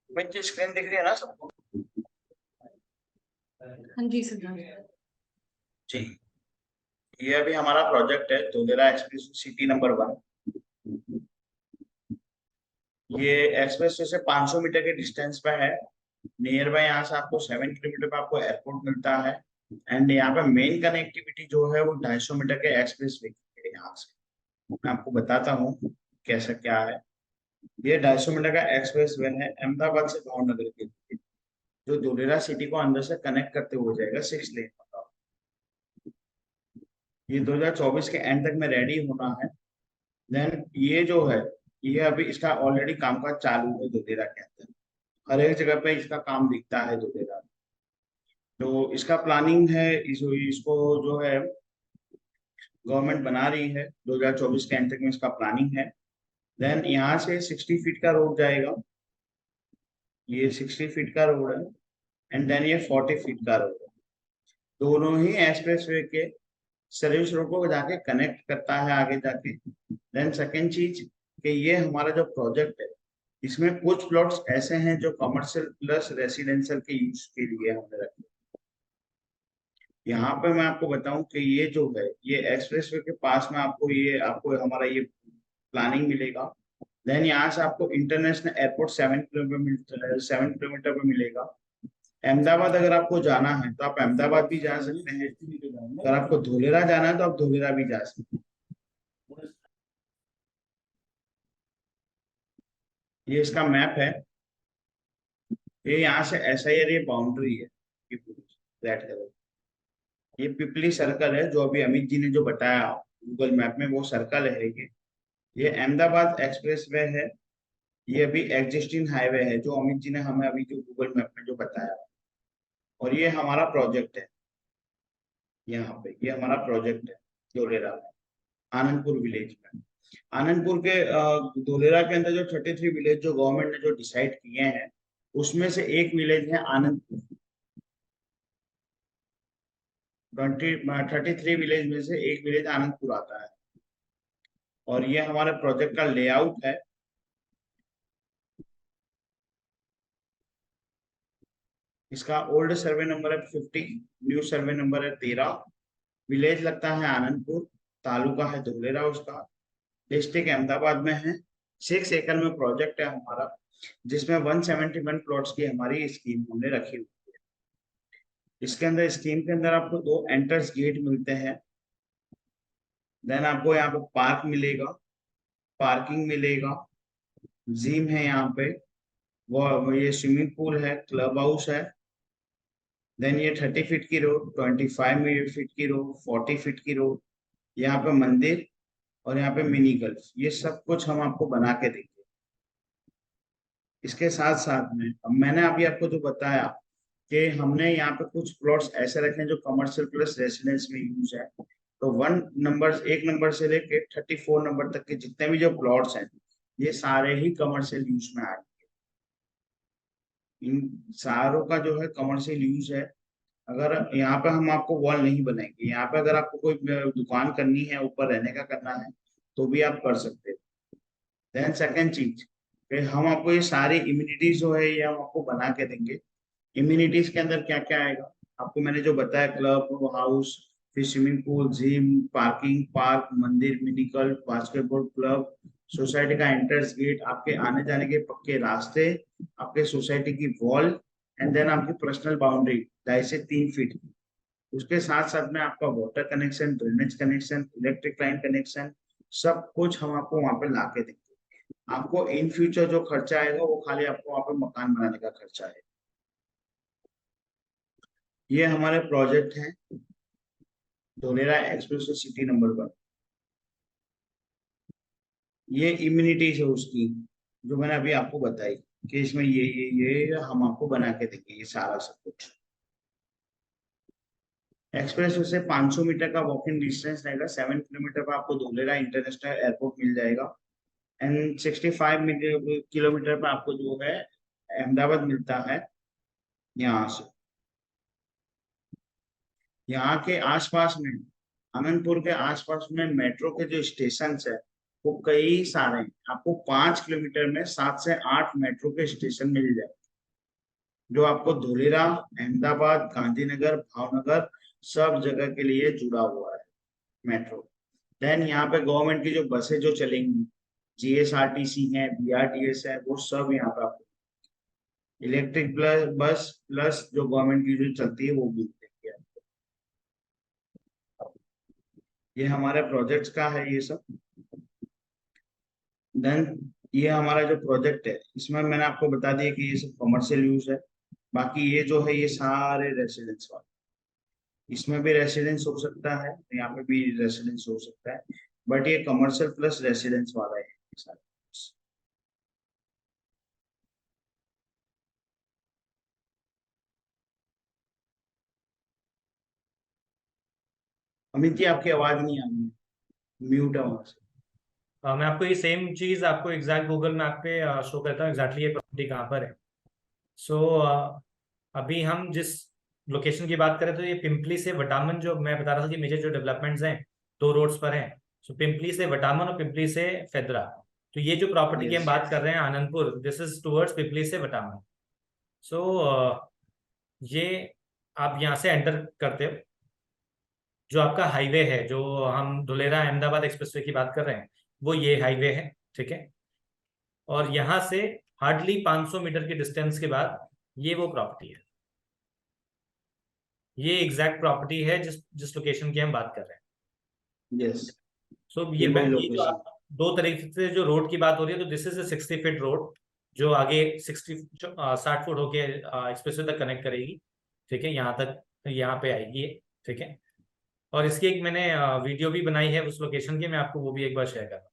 बच्चे स्क्रीन दिख रही है ना सबको? हाँ जी सिद्धार्थ। जी, ये अभी हमारा प्रोजेक्ट है धोलेरा एक्सप्रेस सिटी नंबर 1। ये एक्सप्रेस से 500 मीटर के डिस्टेंस पे है। नियर बाय यहाँ से आपको 7 किलोमीटर पे आपको एयरपोर्ट मिलता है। एंड यहाँ पे मेन कनेक्टिविटी जो है वो 250 मीटर के एक्सप्रेस वे की है। यहाँ से मैं आपको बताता हूँ कैसा क्या है। ये 250 मीटर का एक्सप्रेस वे है अहमदाबाद से भावनगर के लिए, जो धोलेरा सिटी को अंदर से कनेक्ट करते हुए जाएगा 6 लेन का। ये 2024 के एंड तक में रेडी होना है। देन ये जो है, ये अभी इसका ऑलरेडी कामकाज चालू है धोलेरा के अंदर। हर एक जगह पे इसका काम दिखता है धोलेरा में। तो इसका प्लानिंग है, इसको जो है गवर्नमेंट बना रही है 2024 के एंड तक में इसका प्लानिंग है। देन यहाँ से 60 फीट का रोड जाएगा। ये 60 फीट का रोड है। एंड देन ये 40 फीट का रोड है। दोनों ही एक्सप्रेस वे के सर्विस रोड को जाके कनेक्ट करता है आगे जाके। देन सेकेंड चीज कि ये हमारा जो प्रोजेक्ट है, इसमें कुछ प्लॉट्स ऐसे हैं जो कमर्शियल प्लस रेसिडेंशियल के यूज के लिए हमने रखे। यहाँ पे मैं आपको बताऊं कि ये जो है, ये एक्सप्रेस वे के पास में आपको हमारा ये प्लानिंग मिलेगा। देन यहाँ से आपको इंटरनेशनल एयरपोर्ट 7 किलोमीटर पे मिलेगा। अहमदाबाद अगर आपको जाना है तो आप अहमदाबाद भी जा सकते हैं। अगर आपको धोलेरा जाना है तो आप धोलेरा भी जा सकते हैं। ये इसका मैप है। ये यहाँ से एसआईआर ये बाउंड्री है, रेड कलर। ये पिपली सर्कल है जो अभी अमित जी ने जो बताया गूगल मैप में, वो सर्कल है ये अहमदाबाद एक्सप्रेस वे है। ये अभी एग्जिस्टिंग हाईवे है जो अमित जी ने हमें अभी जो गूगल मैप में जो बताया। और ये हमारा प्रोजेक्ट है। यहाँ पे ये हमारा प्रोजेक्ट है धोलेरा में, आनंदपुर विलेज में। आनंदपुर के धोलेरा के अंदर जो 33 विलेज जो गवर्नमेंट ने जो डिसाइड किए हैं, उसमें से एक विलेज है आनंदपुर। 33 विलेज में से एक विलेज आनंदपुर आता है। और ये हमारे प्रोजेक्ट का लेआउट है। इसका ओल्ड सर्वे नंबर है 50, न्यू सर्वे नंबर है 13। विलेज लगता है आनंदपुर, तालुका है धुलेरा उसका, डिस्ट्रिक्ट अहमदाबाद में है। 6 एकड़ में प्रोजेक्ट है हमारा, जिसमें 171 प्लॉट्स की हमारी स्कीम हमने रखी हुई है। इसके अंदर स्कीम के अंदर आपको 2 एंट्रेंस गेट मिलते हैं। देन आपको यहाँ पे पार्क मिलेगा, पार्किंग मिलेगा, जिम है यहाँ पे, वो ये स्विमिंग पूल है, क्लब हाउस है। देन ये 30 फीट की रोड, 25 फीट की रोड, 40 फीट की रोड, यहाँ पे मंदिर और यहाँ पे मिनी गल्फ, ये सब कुछ हम आपको बना के देंगे। इसके साथ साथ में अब मैंने अभी आपको जो बताया कि हमने यहाँ पे कुछ प्लॉट्स ऐसे रखे हैं जो कमर्शियल प्लस रेसिडेंस में यूज है। तो 1 नंबर से लेके 34 नंबर तक के जितने भी जो प्लॉट्स हैं, ये सारे ही कमर्शियल यूज में आएंगे। इन सारों का जो है कमर्शियल यूज है। अगर यहाँ पे हम आपको वॉल नहीं बनाएंगे, यहाँ पे अगर आपको कोई दुकान करनी है, ऊपर रहने का करना है, तो भी आप कर सकते हो। देन सेकंड चीज, फिर हम आपको ये सारी इम्यूनिटीज जो है ये हम आपको बना के देंगे। इम्यूनिटीज के अंदर क्या क्या आएगा, आपको मैंने जो बताया, क्लब हाउस, फिर swimming pool, gym, parking, park, मंदिर, मेडिकल, बास्केटबॉल क्लब, सोसाइटी का एंट्रेंस गेट, आपके आने जाने के पक्के रास्ते, आपके सोसाइटी की वॉल, एंड देन आपकी पर्सनल बाउंड्री 2.5 से 3 फीट की। उसके साथ साथ में आपका water connection, drainage connection, electric line connection, सब कुछ हम आपको वहां पे ला के देंगे। आपको इन फ्यूचर जो खर्चा आएगा वो खाली आपको वहां पे मकान बनाने का खर्चा है। ये हमारे प्रोजेक्ट हैं धोलेरा एक्सप्रेस सिटी नंबर 1। ये इम्यूनिटीज है उसकी, जो मैंने अभी आपको बताई कि इसमें ये हम आपको बना के देंगे, ये सारा सब कुछ। एक्सप्रेस वे से 500 मीटर का वॉकिंग डिस्टेंस रहेगा। 7 किलोमीटर पर आपको धोलेरा इंटरनेशनल एयरपोर्ट मिल जाएगा। एंड 65 किलोमीटर पर आपको जो है अहमदाबाद मिलता है यहाँ से। यहाँ के आसपास में, आनंदपुर के आसपास में मेट्रो के जो स्टेशन है वो कई सारे हैं। आपको 5 किलोमीटर में 7 से 8 मेट्रो के स्टेशन मिल जाए, जो आपको धोलेरा, अहमदाबाद, गांधीनगर, भावनगर सब जगह के लिए जुड़ा हुआ है मेट्रो। देन यहाँ पे गवर्नमेंट की जो बसें जो चलेंगी, GSRTC है, BRTS है, वो सब यहाँ पे आपको इलेक्ट्रिक बस प्लस जो गवर्नमेंट की जो चलती है वो भी देंगे आपको। ये हमारे प्रोजेक्ट्स का है ये सब। देन ये हमारा जो प्रोजेक्ट है, इसमें मैंने आपको बता दिया कि ये सब कमर्शियल यूज है। बाकी ये जो है ये सारे रेसिडेंस वाले, इसमें भी रेसिडेंस हो सकता है, यहाँ पे भी रेसिडेंस हो सकता है, बट ये कमर्शियल प्लस रेसिडेंस वाला है सारा। अमित जी आपकी आवाज नहीं आ रही है, म्यूट है वहां से। मैं आपको ये सेम चीज आपको एग्जैक्ट गूगल मैप पे शो करता हूँ, एग्जैक्टली ये प्रॉपर्टी कहाँ पर है। सो अभी हम जिस लोकेशन की बात करें तो ये पिंपली से वटामन, जो मैं बता रहा था कि मेजर जो डेवलपमेंट्स हैं 2 रोड्स पर हैं। सो पिंपली से वटामन और पिंपली से फेदरा। तो ये जो प्रॉपर्टी की हम Yes. बात कर रहे हैं Anandpur, this is towards pimply से वटामन। सो ये आप यहाँ से एंटर करते हो, जो आपका हाईवे है, जो हम धुलेरा अहमदाबाद एक्सप्रेसवे की बात कर रहे हैं, वो ये हाईवे है, ठीक है। और यहाँ से हार्डली 500 मीटर के डिस्टेंस के बाद ये वो प्रॉपर्टी है। ये एग्जैक्ट प्रॉपर्टी है जिस जिस लोकेशन की हम बात कर रहे हैं। यस, सो ये वही ये जो लोकेशन। आप 2 तरीके से जो रोड की बात हो रही है, तो this is a 60 feet road जो आगे 60 फुट होके एक्सप्रेसवे तक कनेक्ट करेगी, ठीक है। यहाँ तक, यहाँ पे आएगी ये, ठीक है। और इसकी एक मैंने वीडियो भी बनाई है उस लोकेशन की, मैं आपको वो भी एक बार शेयर करूँ।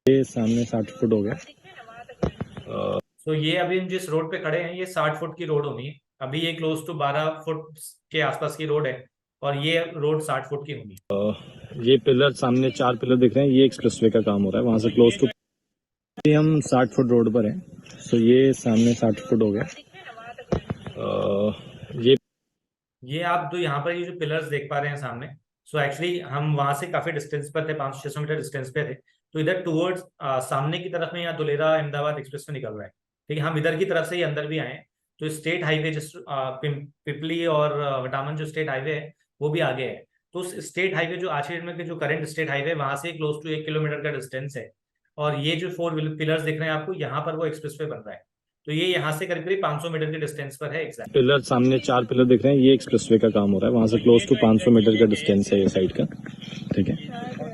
ये सामने 60 फुट हो गया। तो ये अभी हम जिस रोड पे खड़े हैं ये 60 फुट की रोड होनी है, अभी ये क्लोज टू 12 फुट के आसपास की रोड है और ये रोड 60 फुट की होगी। ये पिलर सामने 4 पिलर दिख रहे हैं, ये एक्सप्रेसवे का काम हो रहा है वहां से क्लोज टू। हम 60 फुट रोड पर हैं, सो ये सामने 60 फुट हो गया। ये आप जो यहाँ पर ये जो पिलर्स देख पा रहे हैं सामने, सो एक्चुअली हम वहां से काफी डिस्टेंस पर थे, 500-600 मीटर डिस्टेंस पे थे। तो इधर टूवर्ड्स सामने की तरफ में यहाँ दुलेरा अहमदाबाद एक्सप्रेस में निकल रहा है। ठीक है, हम इधर की तरफ से ही अंदर भी आए हैं। तो स्टेट हाईवे जिस पिपली और वटामन जो स्टेट हाईवे है वो भी आगे है। तो उस स्टेट हाईवे जो आज के डेट में जो करंट स्टेट हाईवे वहां से क्लोज टू 1 किलोमीटर का डिस्टेंस है। और ये जो 4 पिलर्स दिख रहे हैं आपको, यहाँ पर वो एक्सप्रेस वे बन रहा है। तो ये यहाँ से करीब करीब 500 मीटर के डिस्टेंस पर है एग्जैक्ट। पिलर सामने 4 पिलर दिख रहे हैं, ये एक्सप्रेसवे का काम हो रहा है वहां से क्लोज टू 500 मीटर का डिस्टेंस है ये साइड का। ठीक है,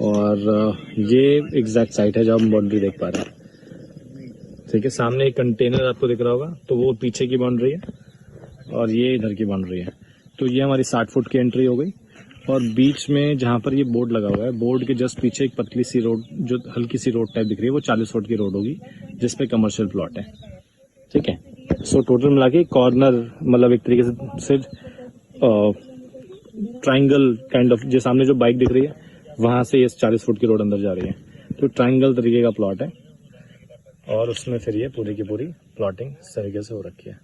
और ये एग्जैक्ट साइट है जब हम बाउंड्री देख पा रहे हैं। ठीक है, सामने एक कंटेनर आपको दिख रहा होगा, तो वो पीछे की बाउंड्री है और ये इधर की बाउंड्री है। तो ये हमारी 60 फुट की एंट्री हो गई। और बीच में जहां पर ये बोर्ड लगा हुआ है, बोर्ड के जस्ट पीछे एक पतली सी रोड, जो हल्की सी रोड टाइप दिख रही है, वो 40 फुट की रोड होगी जिसपे कमर्शियल प्लॉट है। ठीक है, सो टोटल मिला के कॉर्नर, मतलब एक तरीके से ट्राइंगल काइंड ऑफ, जो सामने जो बाइक दिख रही है वहां से ये 40 फुट की रोड अंदर जा रही है। तो ट्राइंगल तरीके का प्लॉट है और उसमें फिर ये पूरी की पूरी प्लॉटिंग इस तरीके से हो रखी है।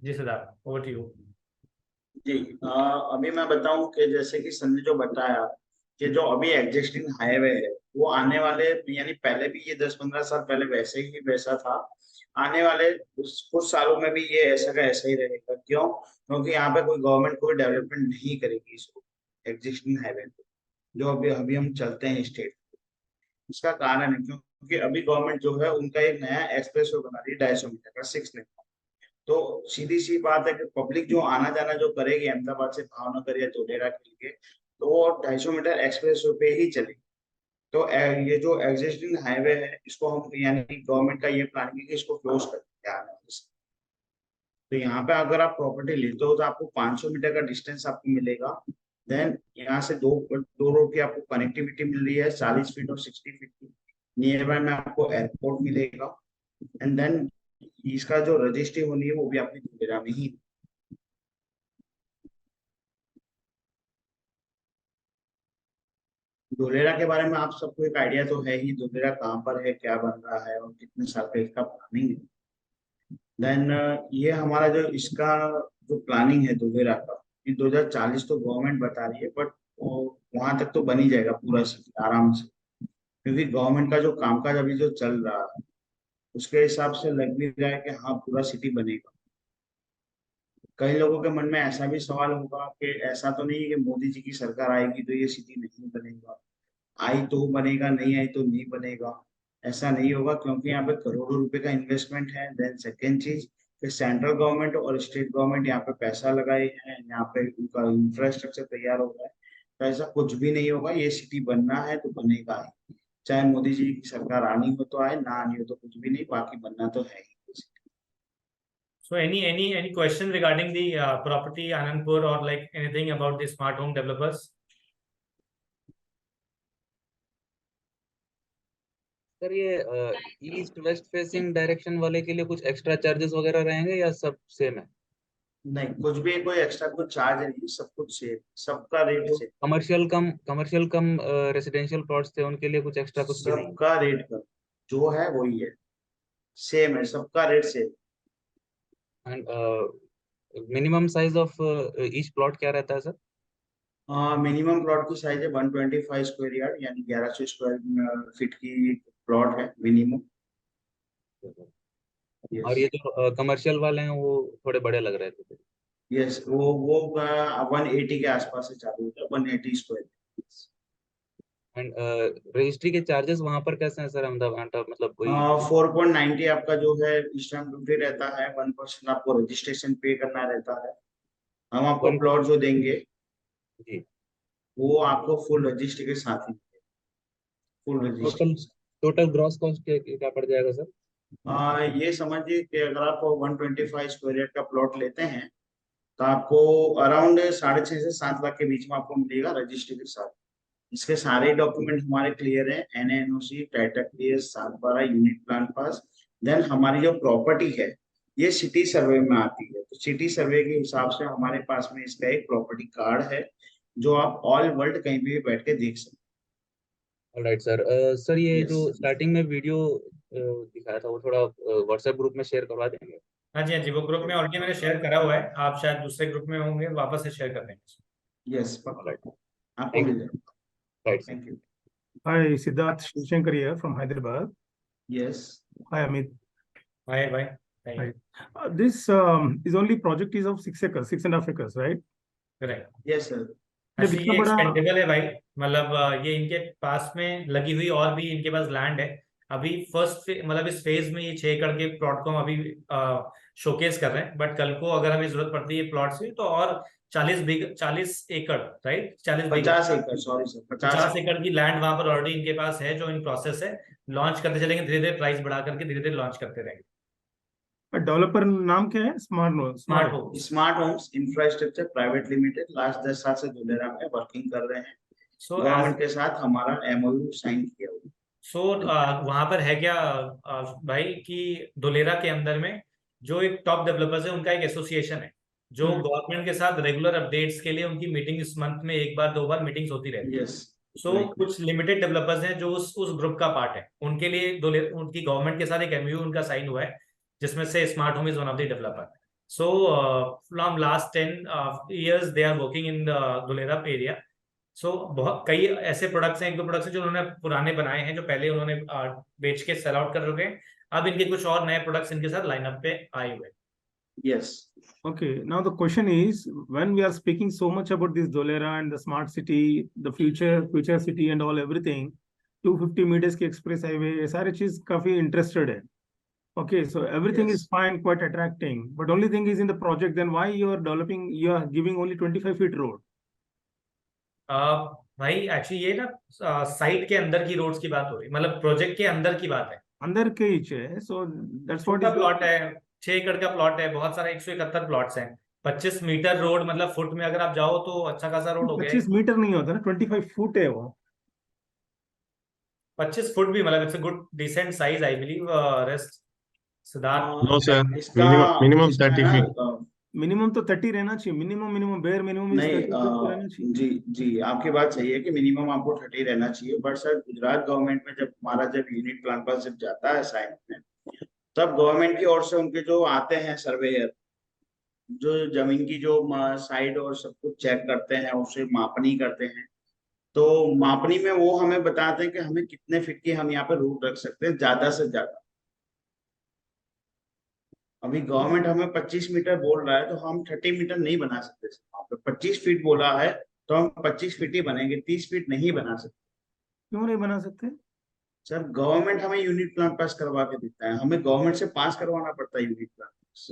जी सिद्धार्थ, ओवर टू यू। जी, अभी मैं बताऊं कि जैसे कि सर ने जो बताया कि जो अभी एग्जिस्टिंग हाईवे है वो आने वाले, यानी पहले भी ये 10-15 साल पहले वैसे ही वैसा था, आने वाले कुछ सालों में भी ये ऐसा का ऐसा ही रहेगा। क्यों? क्योंकि यहाँ पे कोई गवर्नमेंट कोई डेवलपमेंट नहीं करेगी इस एग्जिस्टिंग हाईवे को, जो अभी अभी हम चलते हैं स्टेट। इसका कारण है क्योंकि अभी गवर्नमेंट जो है उनका एक नया एक्सप्रेस वे बना रही है 250 मीटर का 6 लेन। तो सीधी सी बात है कि पब्लिक जो आना जाना जो करेगी अहमदाबाद से भावनगर या धोलेरा के लिए, तो वो 250 मीटर एक्सप्रेस वे पे ही चलेगी। तो ये जो एग्जिस्टिंग हाईवे है इसको हम, यानी गवर्नमेंट का ये प्लान है कि इसको क्लोज कर दिया है। तो यहाँ पे अगर आप प्रॉपर्टी लेते हो तो आपको 500 मीटर का डिस्टेंस आपको मिलेगा। देन यहाँ से दो रोड की आपको कनेक्टिविटी मिल रही है 40 फीट और 60 फीट की। नियर बाय में आपको एयरपोर्ट मिलेगा। एंड देन इसका जो रजिस्ट्री होनी है वो भी आपकी धोलेरा में ही। धोलेरा के बारे में आप सबको एक आइडिया तो है ही, धोलेरा कहाँ पर है, क्या बन रहा है और कितने साल का इसका प्लानिंग है। देन ये हमारा जो इसका जो प्लानिंग है धोलेरा का, ये 2040 तो गवर्नमेंट बता रही है, बट वहां तक तो बन ही जाएगा पूरा सिटी आराम से। क्योंकि गवर्नमेंट का जो कामकाज अभी जो चल रहा है उसके हिसाब से लग भी रहा है कि हाँ पूरा सिटी बनेगा। कई लोगों के मन में ऐसा भी सवाल होगा कि ऐसा तो नहीं है कि मोदी जी की सरकार आएगी तो ये सिटी नहीं बनेगा, आई तो बनेगा, नहीं आई तो नहीं बनेगा। ऐसा नहीं होगा क्योंकि यहाँ पे करोड़ों रुपए का इन्वेस्टमेंट है। देन सेकेंड चीज कि सेंट्रल गवर्नमेंट और स्टेट गवर्नमेंट यहाँ पे पैसा लगाए हैं, यहाँ पे उनका इंफ्रास्ट्रक्चर तैयार हो रहा है। तो ऐसा कुछ भी नहीं होगा, ये सिटी बनना है तो बनेगा ही। चाहे मोदी जी की सरकार आनी हो तो आए, ना आनी हो तो कुछ भी नहीं, बाकी बनना तो है ही। So any question regarding the property Anandpur or like anything about the smart home developers? Sir ये ईस्ट वेस्ट फेसिंग डायरेक्शन वाले के लिए कुछ एक्स्ट्रा चार्जेस वगैरह रहेंगे या सब सेम है? नहीं, कुछ भी कोई एक्स्ट्रा कुछ चार्ज नहीं, सब कुछ सेम, सबका रेट सेम। कमर्शियल कम रेसिडेंशियल प्लॉट्स थे उनके लिए कुछ एक्स्ट्रा कुछ नहीं? सबका रेट कम जो है वही है, सेम है, सबका rate same. And minimum size of each plot क्या रहता है सर? मिनिमम प्लॉट की साइज है 125 स्क्वायर यार्ड, यानी 1100 स्क्वायर फीट की प्लॉट है मिनिमम। और ये जो कमर्शियल वाले हैं वो थोड़े बड़े लग रहे थे। यस, वो 180 के आसपास से चालू होता है, 180 स्क्वायर। एंड रजिस्ट्री के चार्जेस वहां पर कैसे हैं सर अहमदाबाद, मतलब कोई? 4.90 आपका जो है स्टैंप ड्यूटी रहता है, 1% आपको रजिस्ट्रेशन पे करना रहता है। हम आपको प्लॉट जो देंगे जी, वो आपको फुल रजिस्ट्री के साथ ही, full registry. Total gross cost क्या पड़ जाएगा सर? ये समझिए कि अगर आप 125 स्क्वायर यार्ड का प्लॉट लेते हैं तो आपको अराउंड 6.5 से 7 लाख के बीच में आपको मिलेगा रजिस्ट्री के साथ। इसके सारे डॉक्यूमेंट हमारे क्लियर हैं, NNOC, title clear, 7/12, unit plan pass. Then हमारी जो प्रॉपर्टी है ये सिटी सर्वे में आती है, तो सिटी सर्वे के हिसाब से हमारे पास में इसका एक प्रॉपर्टी कार्ड है जो आप ऑल वर्ल्ड कहीं भी बैठ के देख सकते ऑलराइट सर। सर ये हैं। जो यस स्टार्टिंग में वीडियो दिखाया था वो थोड़ा व्हाट्सएप ग्रुप में शेयर करवा देंगे? हाँ जी, हाँ जी, वो ग्रुप में ऑलरेडी मैंने शेयर करा हुआ है, आप शायद दूसरे ग्रुप में होंगे, वापस से शेयर कर देंगे। यस पक्का ऑलराइट, आपको थैंक मिल यू। जाएगा। Right sir. Thank you. Hi, Siddharth Shivshankar here from Hyderabad. Yes Hi, Amit. Bye bye. Thank Hi. You. This is only project is of 6 acres, 6.5 acres, right? Correct. Yes sir. Actually कितना ये बड़ा- expendable है भाई, मतलब ये इनके पास में लगी हुई और भी इनके पास लैंड है। अभी मतलब इस फेज में ये 6 एकड़ के प्लॉट को हम अभी शोकेस कर रहे हैं, बट कल को अगर हमें जरूरत पड़ती है प्लॉट से तो और 40 एकड़, राइट, 40 बीघा, 50 एकड़, सॉरी सर, 50 50 एकड़ की लैंड वहां पर ऑलरेडी इनके पास है, जो इन प्रोसेस है। लॉन्च करते चलेंगे, धीरे धीरे प्राइस बढ़ा करके धीरे धीरे लॉन्च करते रहेंगे। डेवलपर नाम क्या है? Smart home. Smart homes infrastructure private limited last 10 साल से धुलेरा में वर्किंग कर रहे हैं। सो गवर्नमेंट के साथ हमारा MOU साइन किया हुआ है। सो वहां पर है क्या भाई कि धुलेरा के अंदर में जो एक टॉप डेवलपर्स है उनका एक एसोसिएशन है, जो गवर्नमेंट के साथ रेगुलर अपडेट्स के लिए उनकी मीटिंग इस मंथ में 1 बार 2 बार मीटिंग्स होती रहती है। यस सो कुछ लिमिटेड डेवलपर्स हैं जो उस ग्रुप का पार्ट है, उनके लिए उनकी गवर्नमेंट के साथ एक MOU उनका साइन हुआ है, जिसमें से smart home is one of the developer. So from last 10 years they are working in the Dholera area. So बहुत कई ऐसे प्रोडक्ट्स हैं, 1-2 प्रोडक्ट्स हैं जो उन्होंने पुराने बनाए हैं, जो पहले उन्होंने बेच के सेल आउट कर चुके हैं। अब इनके कुछ और नए प्रोडक्ट्स इनके साथ लाइनअप पे आए हुए हैं। Yes Okay, now the question is, when we are speaking so much about this Dholera and the smart city, the future city and all everything, 250 meters की express highway, ये सारी चीज काफी interested है. Okay, so everything Yes. is fine, quite attracting, but only thing is in the project, then why you are developing, you are giving only 25 feet road? भाई actually ये ना site के अंदर की रोड्स की बात हो रही है, मतलब प्रोजेक्ट के अंदर की बात है। अंदर के ही है, so that's what छोटा is प्लॉट है, 6 एकड़ का प्लॉट है, बहुत सारा 171 प्लॉट्स हैं, 25 मीटर रोड, मतलब फुट में अगर आप जाओ तो अच्छा खासा रोड हो गया है। 25 मीटर नहीं होता ना, 25 फुट है वो। 25 फुट भी मतलब it's a good decent size I believe. Rest Siddharth. No, sir. इसका Minimum इसका 30 है feet. ना, मिनिमम तो 30 रहना चाहिए, मिनिमम बेयर मिनिमम इज 30 नहीं रहना चाहिए। जी जी आपकी बात सही है कि मिनिमम आपको 30 रहना चाहिए, बट सर गुजरात गवर्नमेंट में जब हमारा यूनिट प्लान पर जब जाता है साइट में, तब गवर्नमेंट की ओर से उनके जो आते हैं सर्वेयर, जो जमीन की जो साइड और सब कुछ चेक करते हैं, उसे मापनी करते हैं, तो मापनी में वो हमें बताते हैं कि हमें कितने फीट की हम यहाँ पे रोड रख सकते हैं ज्यादा से ज्यादा। अभी गवर्नमेंट हमें 25 मीटर बोल रहा है तो हम 30 मीटर नहीं बना सकते। 25 फीट बोला है तो हम 25 फीट ही बनेंगे, 30 फीट नहीं बना सकते। क्यों नहीं बना सकते? सर गवर्नमेंट हमें यूनिट प्लान पास करवा के देता है, हमें गवर्नमेंट से पास करवाना पड़ता है यूनिट प्लान पास।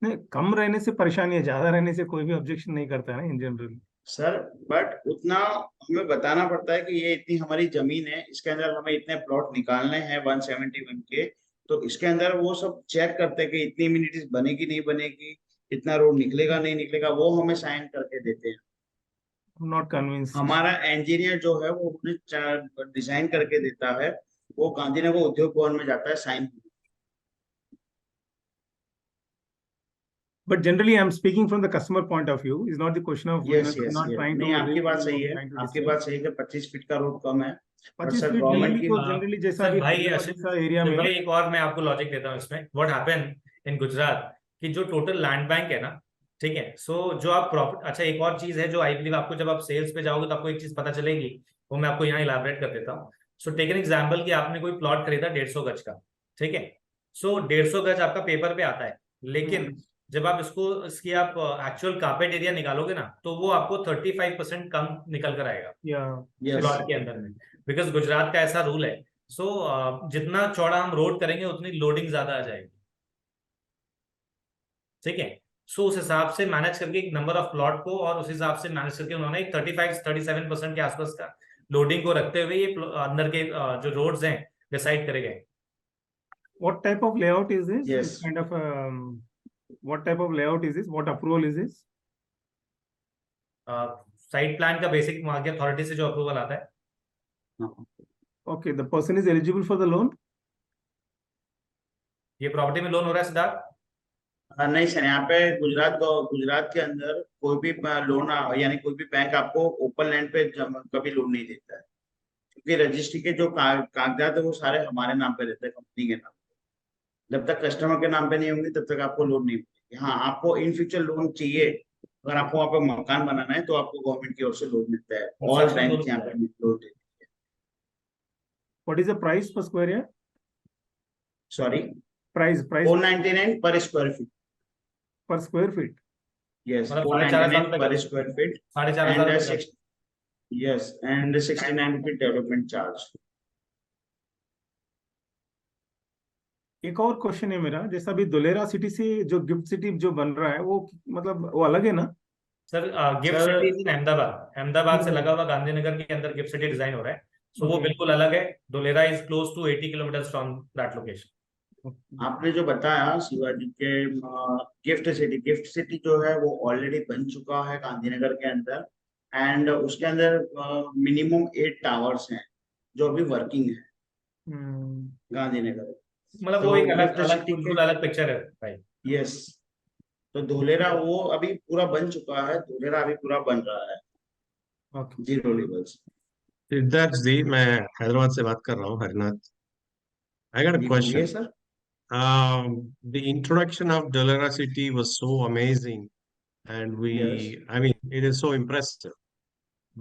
नहीं, कम रहने से परेशानी है, ज्यादा रहने से कोई भी ऑब्जेक्शन नहीं करता है ना इन जनरल। सर बट उतना हमें बताना पड़ता है कि ये इतनी हमारी जमीन है, इसके अंदर हमें इतने प्लॉट निकालने हैं 171 के, तो इसके अंदर वो सब चेक करते हैं कि इतनी इम्यूनिटीज बनेगी नहीं बनेगी, इतना रोड निकलेगा नहीं निकलेगा, वो हमें साइन करके देते हैं। Not convince. हमारा इंजीनियर जो है वो उन्हें डिजाइन करके देता है, वो गांधीनगर उद्योग भवन में जाता है sign. But generally, I'm speaking from the customer point of view. It's not the question of yes I'm yes not trying to नहीं आपकी बात सही है, trying to आपकी discuss. बात सही है कि 25 फीट का रोड कम है, पर 25 सर फीट गवर्नमेंट नहीं की तो जनरली जैसा सर भी भाई हैदराबाद अशोक, जैसा एरिया में भाई एक और मैं आपको लॉजिक देता हूँ इसमें। व्हाट हैपन इन गुजरात कि जो टोटल लैंड बैंक है ना, ठीक है, सो जो आप प्रॉफिट, अच्छा एक और चीज है जो आई बिलीव आपको जब आप सेल्स पे जाओगे तो आपको एक चीज पता चलेगी, वो मैं आपको यहाँ इलाबरेट कर देता हूँ। सो टेक एन एग्जाम्पल कि आपने कोई प्लॉट खरीदा 150 गज का, ठीक है, सो 150 गज आपका पेपर पे आता है, लेकिन जब आप इसकी आप एक्चुअल कारपेट एरिया निकालोगे ना तो वो आपको 35% कम निकल कर आएगा यस प्लॉट के अंदर में, बिकॉज गुजरात का ऐसा रूल है। सो जितना चौड़ा हम रोड करेंगे उतनी लोडिंग ज्यादा आ जाएगी, ठीक है। सो उस हिसाब से मैनेज करके एक नंबर ऑफ प्लॉट को, और उस हिसाब से मैनेज करके उन्होंने एक 35-37% के आसपास का लोडिंग को रखते हुए ये अंदर के जो रोड्स हैं डिसाइड करे गए। What type of layout is this? Yes. This kind of what type of layout is this? What approval is this? Site plan का बेसिक वहां की अथॉरिटी से जो अप्रूवल आता है हाँ, Okay, the person is eligible for the loan? ये property में लोन हो रहा है सिद्धार्थ? नहीं सर, यहाँ पे गुजरात के अंदर कोई भी लोन यानी कोई भी बैंक आपको ओपन लैंड पे कभी लोन नहीं देता है, क्योंकि रजिस्ट्री के जो कागजात है वो सारे हमारे नाम पे रहते हैं, कंपनी के नाम पे। जब तक कस्टमर के नाम पे नहीं होंगे तब तक आपको लोन नहीं मिलेगी। हाँ, आपको इन फ्यूचर लोन चाहिए, अगर आपको वहाँ पे मकान बनाना है तो आपको गवर्नमेंट की ओर से लोन मिलता है। ऑल Construction बैंक loan यहाँ पे लोन देते हैं। What is the price per square yard? Sorry, Price 499 पर square feet. per square feet. Yes, मतलब 499 ₹4,500 per square feet 4,500 and रुपए का। yes, and 69 rupee development charge. एक और क्वेश्चन है मेरा, जैसा अभी धुलेरा सिटी से जो गिफ्ट सिटी जो बन रहा है वो मतलब वो अलग है ना? Sir gift sir- city in Ahmedabad से लगा हुआ गांधीनगर के अंदर गिफ्ट सिटी डिजाइन हो रहा है, सो वो Okay. बिल्कुल अलग है। Dholera is close to 80 kilometre from that location. आपने जो बताया शिवाजी के गिफ्ट सिटी जो है वो ऑलरेडी बन चुका है गांधीनगर के अंदर, एंड उसके अंदर मिनिमम 8 टावर्स हैं जो अभी वर्किंग है गांधीनगर। मतलब तो वो एक gift अलग city बिल्कुल के- अलग पिक्चर है भाई। यस, तो धोलेरा वो अभी पूरा बन चुका है, धोलेरा अभी पूरा बन रहा है Okay. 0 लेवल्स। सिद्धार्थ जी, मैं हैदराबाद से बात कर रहा हूँ, हरनाथ। आई गॉट अ जी बोलिए question. Sir. The introduction of Dalera city was so amazing, and Yes. I mean, it is so impressive.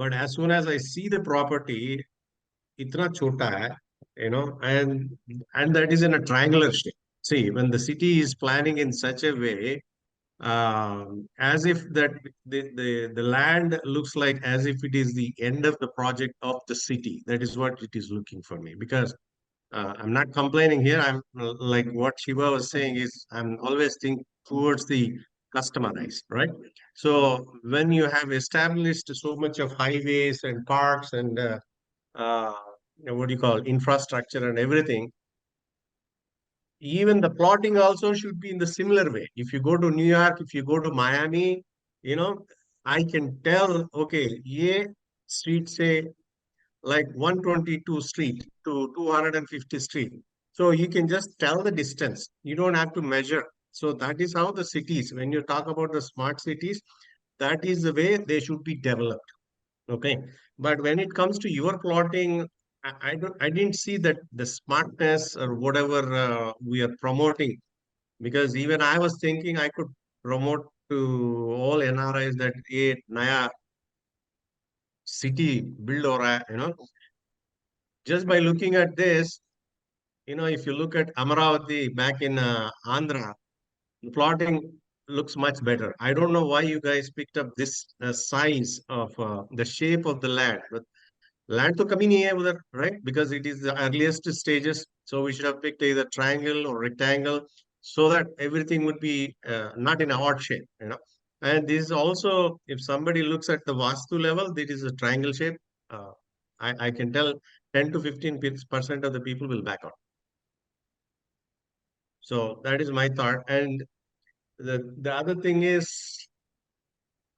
But as soon as I see the property, itna chota hai, and that is in a triangular shape. See, when the city is planning in such a way, as if that the land looks like as if it is the end of the project of the city. That is what it is looking for me, because I'm not complaining here. I'm like what Shiva was saying is I'm always think towards the customer eyes, right? So when you have established so much of highways and parks and uh, what do you call infrastructure and everything, even the plotting also should be in the similar way. If you go to New York, if you go to Miami, I can tell, okay, ye street say like 122 street to 250 street. So you can just tell the distance. You don't have to measure. So that is how the cities, when you talk about the smart cities, that is the way they should be developed. Okay. But when it comes to your plotting, I didn't see that the smartness or whatever we are promoting, because even I was thinking I could promote to all NRIs that a naya city build or just by looking at this, if you look at Amaravati back in Andhra, the plotting looks much better. I don't know why you guys picked up this size of the shape of the land, but land to kami nahi hai udhar, right? Because it is the earliest stages. So we should have picked either triangle or rectangle so that everything would be not in a odd shape, And this is also, if somebody looks at the Vastu level, this is a triangle shape. Uh, I can tell 10 to 15% of the people will back out. So that is my thought. And the other thing is,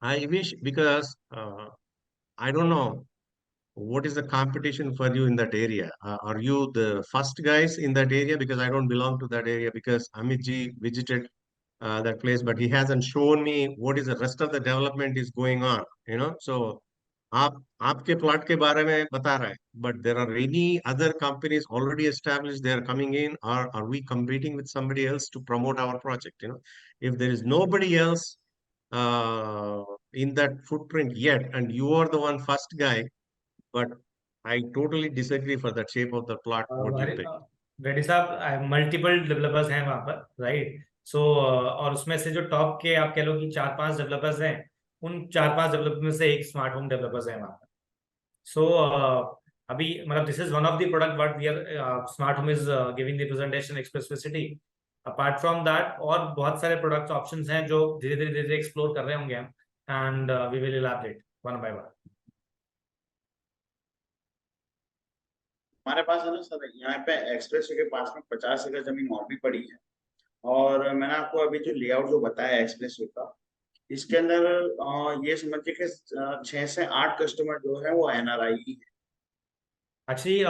I wish, because I don't know what is the competition for you in that area. Are you the first guys in that area? Because I don't belong to that area, because Amit ji visited that place, but he hasn't shown me what is the rest of the development is going on, So आपके plot के बारे में बता रहा है, but there are any other companies already established, they are coming in, or are we competing with somebody else to promote our project? If there is nobody else in that footprint yet, and you are the one first guy, but I totally disagree for the shape of the plot what you pick. Reddy साहब, multiple developers हैं वहां पर, right? सो और उसमें से जो top के आप कह लो कि 4-5 डेवलपर्स हैं, उन 4-5 डेवलपर में से एक स्मार्ट होम डेवलपर्स हैं वहां पर। सो अभी मतलब this is one of the product what we are smart home is giving the presentation expressway city. Apart from that और बहुत सारे प्रोडक्ट ऑप्शंस हैं जो धीरे धीरे एक्सप्लोर कर रहे होंगे हम, and we will elaborate one by one. हमारे पास है ना सर, यहाँ पे एक्सप्रेस के पास में 50 एकड़ जमीन और भी पड़ी है, और मैंने आपको अभी जो लेआउट जो बताया एक्सप्रेस का, इसके अंदर ये समझिए कि 6 से 8 कस्टमर जो है वो NRI ही है। एक्चुअली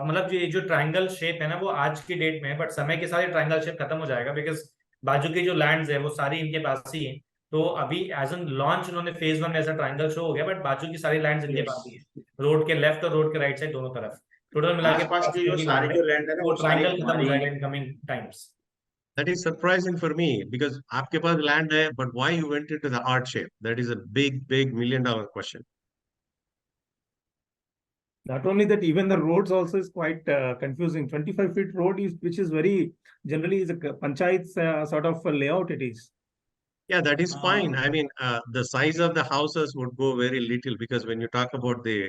मतलब ये जो ट्रायंगल शेप है ना वो आज की डेट में है, बट समय के साथ ट्रायंगल शेप खत्म हो जाएगा, बिकॉज बाजू की जो लैंड्स है वो सारी इनके पास ही है। तो अभी एज एन लॉन्च उन्होंने फेज 1 में ऐसा ट्रायंगल शो हो गया, बट बाजू की सारी लैंड्स इनके पास ही है, रोड के लेफ्ट और रोड के राइट साइड दोनों तरफ टोटल मिला के आसपास की जो 50 सारी लैंड है। जो लैंड है ना वो वो सारी ट्रायंगल खत्म हो हमारी। जाएगा in coming times. That is surprising for me because आपके पास land है, but why you went into the art shape? That is a big $1 million question. Not only that, even the roads also is quite confusing. 25 feet road is, which is very generally is a panchayat's sort of a layout it is. Yeah, that is fine. I mean, the size of the houses would go very little because when you talk about the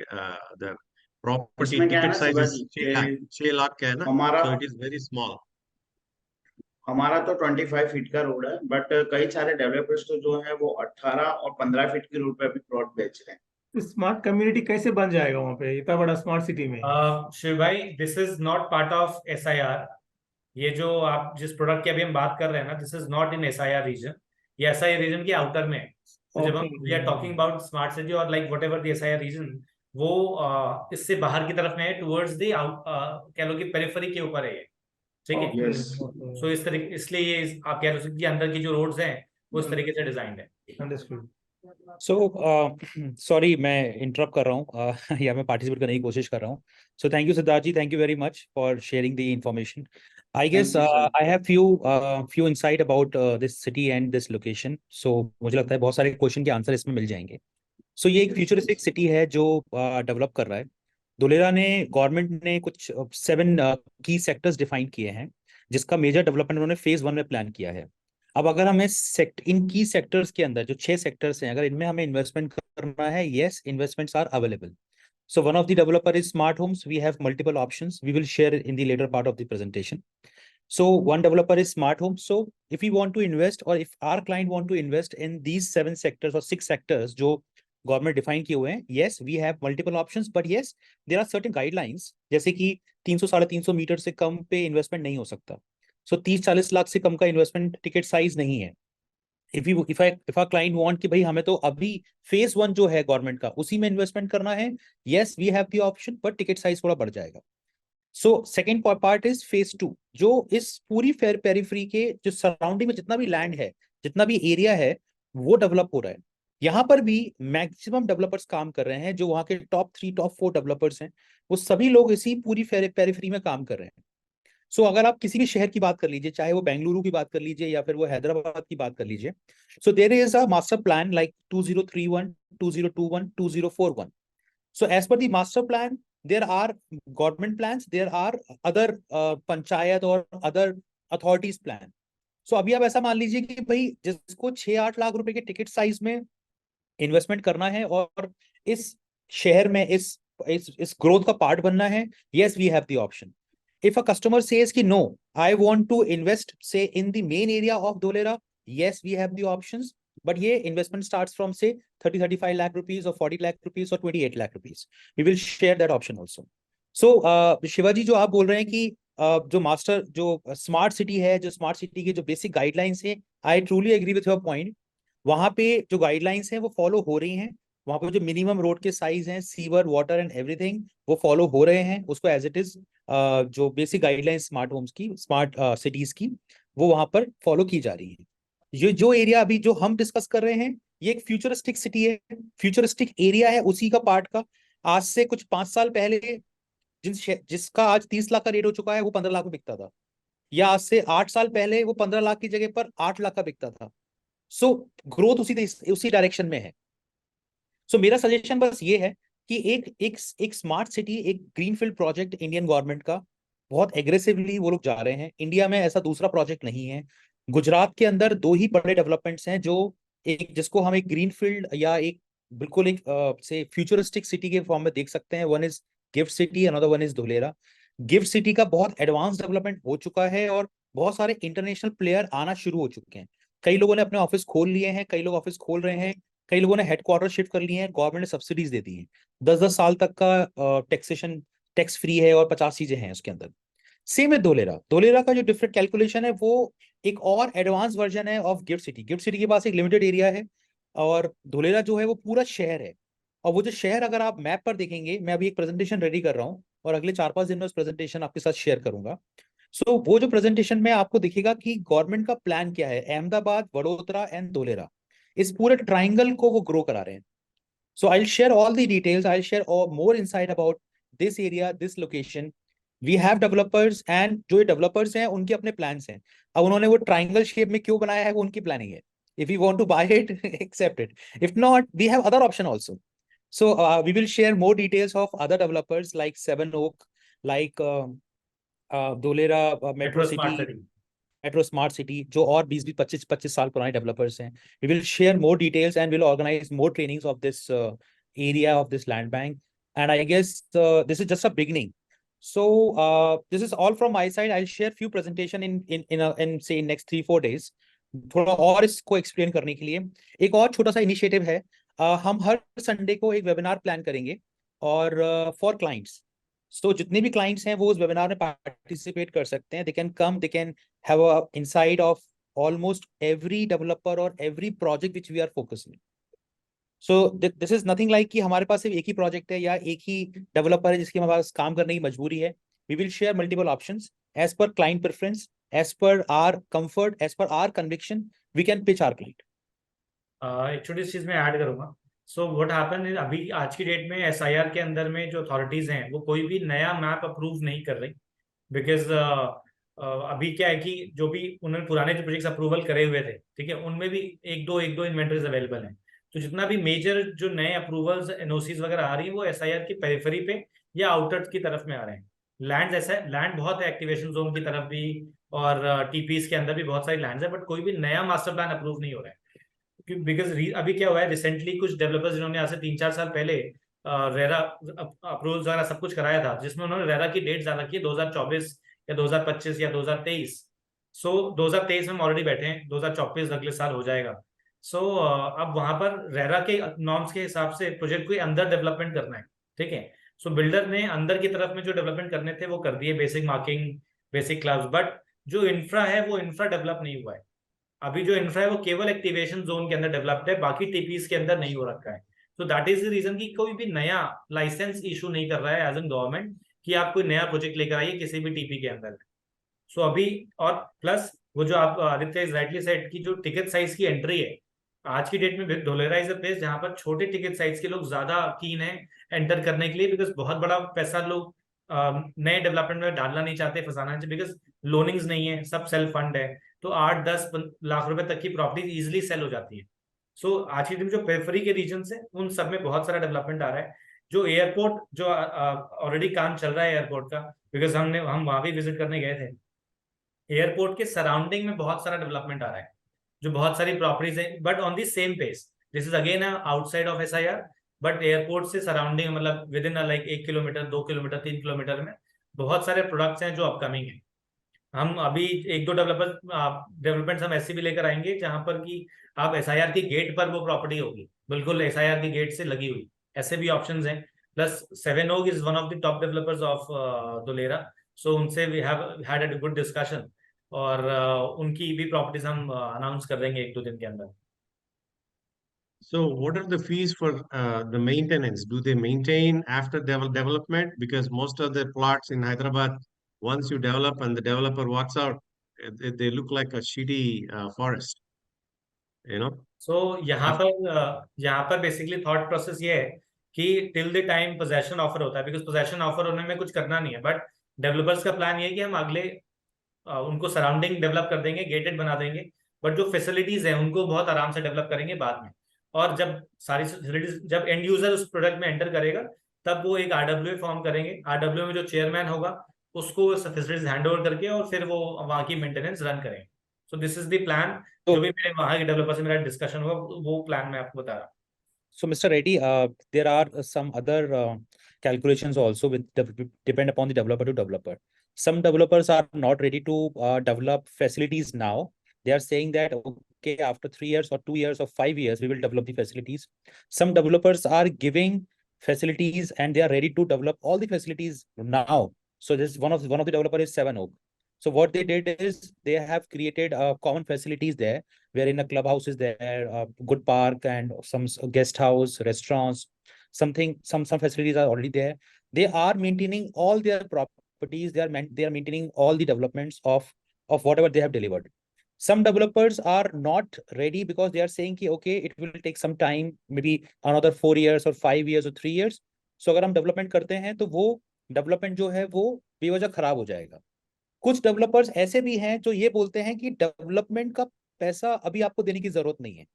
property इसमें क्या है ticket ना size Shivaji is 6 lakh, 6 lakh का है ना, हमारा so it is very small. हमारा तो 25 फीट का रोड है, बट कई सारे डेवलपर्स तो जो है वो 18 और 15 फीट की रोड पे अभी प्लॉट बेच रहे हैं। तो स्मार्ट कम्युनिटी कैसे बन जाएगा वहां पे इतना बड़ा स्मार्ट सिटी में? शिव भाई, this is not part of SIR। ये जो आप जिस प्रोडक्ट की अभी हम बात कर रहे हैं ना, this is not in SIR region. ये SIR रीजन के आउटर में है। तो जब हम we are talking about smart city और like whatever the SIR region, वो इससे बाहर की तरफ में है, टुवर्ड्स द कह लो कि पेरिफेरी के ऊपर है ये, ठीक है। यस सो इस तरीके इसलिए ये आप कह सकते हैं अंदर की जो रोड्स हैं वो इस तरीके से डिजाइंड है। अंडरस्टूड। सो सॉरी मैं इंटरप्ट कर रहा हूँ या मैं पार्टिसिपेट करने की कोशिश कर रहा हूँ। So thank you Siddharth ji, thank you very much for sharing the information. I guess you, sir. I have few insight about this city and this location. So मुझे लगता है बहुत सारे क्वेश्चन के आंसर इसमें मिल जाएंगे। सो ये एक फ्यूचरिस्टिक सिटी है जो डेवलप कर रहा है। धुलेरा ने गवर्नमेंट ने कुछ 7 की सेक्टर्स डिफाइन किए हैं जिसका मेजर डेवलपमेंट उन्होंने फेज 1 में प्लान किया है। अब अगर हमें इन की सेक्टर्स के अंदर जो 6 सेक्टर्स हैं, अगर इनमें हमें इन्वेस्टमेंट करना है, yes investments are available. So one of the developer is Smart Homes. We have multiple options. We will share in the later part of the presentation. So one developer is Smart Homes. So if we want to invest or if our client want to invest in these 7 sectors or 6 sectors जो government define किए हुए हैं, yes we have multiple options, but yes there are certain guidelines, जैसे कि 300-350 metre से कम पे investment नहीं हो सकता। सो 30-40 लाख से कम का इन्वेस्टमेंट टिकट साइज नहीं है। इफ आ क्लाइंट वांट कि भाई हमें तो अभी फेज 1 जो है गवर्नमेंट का उसी में इन्वेस्टमेंट करना है, yes we have the option, but ticket size थोड़ा बढ़ जाएगा। So second part is phase 2, जो इस पूरी पेरिफेरी के जो सराउंडिंग में जितना भी लैंड है, जितना भी एरिया है, वो डेवलप हो रहा है। यहाँ पर भी मैक्सिमम डेवलपर्स काम कर रहे हैं, जो वहाँ के टॉप 3 टॉप 4 डेवलपर्स हैं, वो सभी लोग इसी पूरी पेरिफेरी में काम कर रहे हैं। सो अगर आप किसी भी शहर की बात कर लीजिए, चाहे वो बेंगलुरु की बात कर लीजिए या फिर वो हैदराबाद की बात कर लीजिए, so there is a master plan like 2031, 2021, 2041। So as per the master plan there are government plans, there are other panchayat और अदर अथॉरिटीज प्लान। सो अभी आप ऐसा मान लीजिए कि भाई जिसको 6-8 लाख रुपए के टिकट साइज में इन्वेस्टमेंट करना है और इस शहर में इस ग्रोथ का पार्ट बनना है, yes we have the option. If a customer says कि no, I want to invest say in the main area of Dholera, yes we have the options, but ये investment starts from say 30-35 lakh rupees or 40 lakh rupees or 28 lakh rupees. We will share that option also. So Shivaji, जो आप बोल रहे हैं कि जो master जो smart city है, जो स्मार्ट सिटी की जो बेसिक गाइडलाइंस है, I truly agree with your point. वहां पे जो गाइडलाइंस है वो फॉलो हो रही हैं। वहां पे जो मिनिमम रोड के साइज हैं, सीवर वाटर एंड एवरीथिंग, वो फॉलो हो रहे हैं। उसको एज इट इज जो बेसिक गाइडलाइंस स्मार्ट होम्स की, स्मार्ट सिटीज की, वो वहां पर फॉलो की जा रही है। ये जो एरिया अभी जो हम डिस्कस कर रहे हैं, ये एक फ्यूचरिस्टिक सिटी है, फ्यूचरिस्टिक एरिया है उसी का पार्ट का। आज से कुछ 5 साल पहले जिसका आज 30 लाख का रेट हो चुका है, वो 15 लाख में बिकता था, या आज से 8 साल पहले वो 15 लाख की जगह पर 8 लाख का बिकता था। सो ग्रोथ उसी डायरेक्शन में है। सो मेरा सजेशन बस ये है कि एक स्मार्ट सिटी, एक ग्रीनफील्ड प्रोजेक्ट इंडियन गवर्नमेंट का बहुत एग्रेसिवली वो लोग जा रहे हैं। इंडिया में ऐसा दूसरा प्रोजेक्ट नहीं है। गुजरात के अंदर 2 ही बड़े डेवलपमेंट्स हैं जो एक जिसको हम एक ग्रीनफील्ड या एक बिल्कुल एक से फ्यूचरिस्टिक सिटी के फॉर्म में देख सकते हैं। One is gift city, another one is Dholera. Gift city का बहुत एडवांस डेवलपमेंट हो चुका है और बहुत सारे इंटरनेशनल प्लेयर आना शुरू हो चुके हैं। कई लोगों ने अपने ऑफिस खोल लिए हैं, कई लोग ऑफिस खोल रहे हैं, कई लोगों ने हेडक्वार्टर शिफ्ट कर लिए हैं। गवर्नमेंट ने सब्सिडीज दे दी हैं, 10-10 साल तक का टैक्सेशन, टैक्स फ्री है और 50 चीजें हैं उसके अंदर। सेम है धोलेरा का जो डिफरेंट कैलकुलेशन है वो एक और एडवांस वर्जन है of gift city. Gift city के पास एक लिमिटेड एरिया है और धोलेरा जो है वो पूरा शहर है। और वो जो शहर अगर आप मैप पर देखेंगे, मैं अभी एक प्रेजेंटेशन रेडी कर रहा हूँ, और अगले 4-5 दिन में उस प्रेजेंटेशन आपके साथ शेयर करूंगा। सो वो जो प्रेजेंटेशन में आपको दिखेगा कि गवर्नमेंट का प्लान क्या है, अहमदाबाद, वडोदरा एंड धोलेरा, इस पूरे ट्राइंगल को वो ग्रो करा रहे हैं। So I'll share all the details. I'll share all more insight about this area, this location. We have developers and जो ये developers हैं उनके अपने plans हैं। अब उन्होंने वो triangle shape में क्यों बनाया है वो उनकी planning है। If you want to buy it, accept it. If not, we have other option also. So we will share more details of other developers like Seven Oak, like Dholera Metro Smart City, metro smart city, जो और 20-25 साल पुराने developers हैं। We will share more details and will organise more trainings of this area of this land bank, and I guess this is just a beginning. So this is all from my side. I will share few presentation in से next 3-4 days, थोड़ा और इसको explain करने के लिए। एक और छोटा सा इनिशिएटिव है, हम हर संडे को एक वेबिनार प्लान करेंगे और फॉर क्लाइंट्स। सो जितने भी क्लाइंट्स हैं वो उस वेबिनार में पार्टिसिपेट कर सकते हैं। They can come, they can have a insight of almost every developer और every project which we are focusing. So this is nothing like कि हमारे पास सिर्फ एक ही प्रोजेक्ट है या एक ही डेवलपर है जिसकी हमारे पास काम करने की मजबूरी है। We will share multiple options as per client preference, as per our comfort, as per our conviction, we can pitch our client. एक छोटी सी चीज मैं ऐड करूंगा। सो व्हाट हैपन इज, अभी आज की डेट में एसआईआर के अंदर में जो अथॉरिटीज हैं वो कोई भी नया मैप अप्रूव नहीं कर रही, बिकॉज अभी क्या है कि जो भी उन्होंने पुराने जो प्रोजेक्ट्स अप्रूवल करे हुए थे, ठीक है, उनमें भी एक दो इन्वेंटरीज अवेलेबल हैं। तो जितना भी मेजर जो नए अप्रूवल्स एनओसीज वगैरह आ रही है वो एसआईआर की पेरिफेरी पे या आउटर्स की तरफ में आ रहे हैं। लैंड ऐसा लैंड बहुत है एक्टिवेशन जोन की तरफ भी, और टीपीज के अंदर भी बहुत सारी लैंड है, बट कोई भी नया मास्टर प्लान अप्रूव नहीं हो रहा है। बिकॉज अभी क्या हुआ है, रिसेंटली कुछ डेवलपर्स जिन्होंने आज से 3-4 साल पहले रेरा अप्रूवल्स वगैरह सब कुछ कराया था, जिसमें उन्होंने रेरा की डेट ज्यादा की 2024 या 2025 या 2023। सो 2023 में हम ऑलरेडी बैठे हैं, 2024 अगले साल हो जाएगा। सो अब वहां पर रेरा के नॉर्म्स के हिसाब से प्रोजेक्ट को अंदर डेवलपमेंट करना है, ठीक है। सो बिल्डर ने अंदर की तरफ में जो डेवलपमेंट करने थे वो कर दिए, basic marking, basic clubs, but जो इंफ्रा है वो इंफ्रा डेवलप नहीं हुआ है। अभी जो इंफ्रा है वो केवल एक्टिवेशन जोन के अंदर डेवलप्ड है, बाकी टीपीज के अंदर नहीं हो रखा है। तो दैट इज द रीजन कि कोई भी नया लाइसेंस इशू नहीं कर रहा है एज एन गवर्नमेंट कि आप कोई नया प्रोजेक्ट लेकर आइए किसी भी टीपी के अंदर। सो अभी और प्लस वो जो आप आदित्य इज राइटली सेड की जो टिकट साइज की एंट्री है, आज की डेट में धोलेरा इज अ प्लेस जहां पर छोटे टिकट साइज के लोग ज्यादा कीन है एंटर करने के लिए, बिकॉज बहुत बड़ा पैसा लोग नए डेवलपमेंट में डालना नहीं चाहते, फंसाना नहीं, बिकॉज लोनिंग्स नहीं है, सब सेल्फ फंड है। तो 8-10 लाख रुपए तक की प्रॉपर्टी इजिली सेल हो जाती है। सो आज की दिन जो पेरिफेरी के रीजन है उन सब में बहुत सारा डेवलपमेंट आ रहा है। जो एयरपोर्ट जो ऑलरेडी काम चल रहा है एयरपोर्ट का, बिकॉज हम वहां भी विजिट करने गए थे, एयरपोर्ट के सराउंडिंग में बहुत सारा डेवलपमेंट आ रहा है, जो बहुत सारी प्रॉपर्टीज है, but on the same pace. This is again outside of SIR, but airport से सराउंडिंग मतलब within like 1 kilometre, 2 kilometre, 3 kilometre में बहुत सारे प्रोडक्ट्स हैं जो अपकमिंग है। हम अभी 1-2 डेवलपमेंट्स हम ऐसे भी लेकर आएंगे जहां पर कि आप एसआईआर की गेट पर वो प्रॉपर्टी होगी, बिल्कुल एसआईआर की गेट से लगी हुई, ऐसे भी ऑप्शंस हैं। Plus seven oak is one of the top developers of Dholera, so उनसे we have had a good discussion, और उनकी भी प्रॉपर्टीज हम अनाउंस कर देंगे 1-2 दिन के अंदर। So what are the fees for the maintenance? Do they maintain after development? Because most of the plots in Hyderabad, once you develop and the developer walks out, they look like a shitty forest, you know? सो यहाँ पर basically thought process ये है कि till the time possession offer होता है, because possession offer होने में कुछ करना नहीं है, बट डेवलपर्स का प्लान ये है कि हम अगले उनको सराउंडिंग डेवलप कर देंगे, गेटेड बना देंगे, बट जो फैसिलिटीज हैं उनको बहुत आराम से डेवलप करेंगे बाद में। और जब सारी फैसिलिटीज, जब एंड यूजर उस प्रोडक्ट में एंटर करेगा तब वो एक आरडब्ल्यू फॉर्म करेंगे, आरडब्ल्यू में जो चेयरमैन होगा उसको फैसिलिटीज हैंड ओवर करके और फिर वो वहाँ की मेंटेनेंस रन करेंगे। सो दिस इज द प्लान। जो भी मेरे वहाँ के डेवलपर से मेरा डिस्कशन हुआ वो प्लान मैं आपको बता रहा हूँ। So, Mr. Reddy, there are some other calculations also with depend upon the developer to developer. Some developers are not ready to develop facilities now. They are saying that okay, after 3 years or 2 years or 5 years, we will develop the facilities. Some developers are giving facilities and they are ready to develop all the facilities now. So this one of the developer is Seven Oak. So what they did is they have created common facilities there, wherein a clubhouse is there, a good park, and some guest house, restaurants, some facilities are already there. they are maintaining all their properties, they are maintaining all the developments of whatever they have delivered. Some developers are not ready because they are saying कि okay, it will take some time, maybe another 4 years or 5 years or 3 years. So अगर हम development करते हैं तो वो development जो है वो बेवजह खराब हो जाएगा. कुछ डेवलपर्स ऐसे भी हैं जो ये बोलते हैं कि डेवलपमेंट का पैसा अभी आपको देने की जरूरत नहीं है,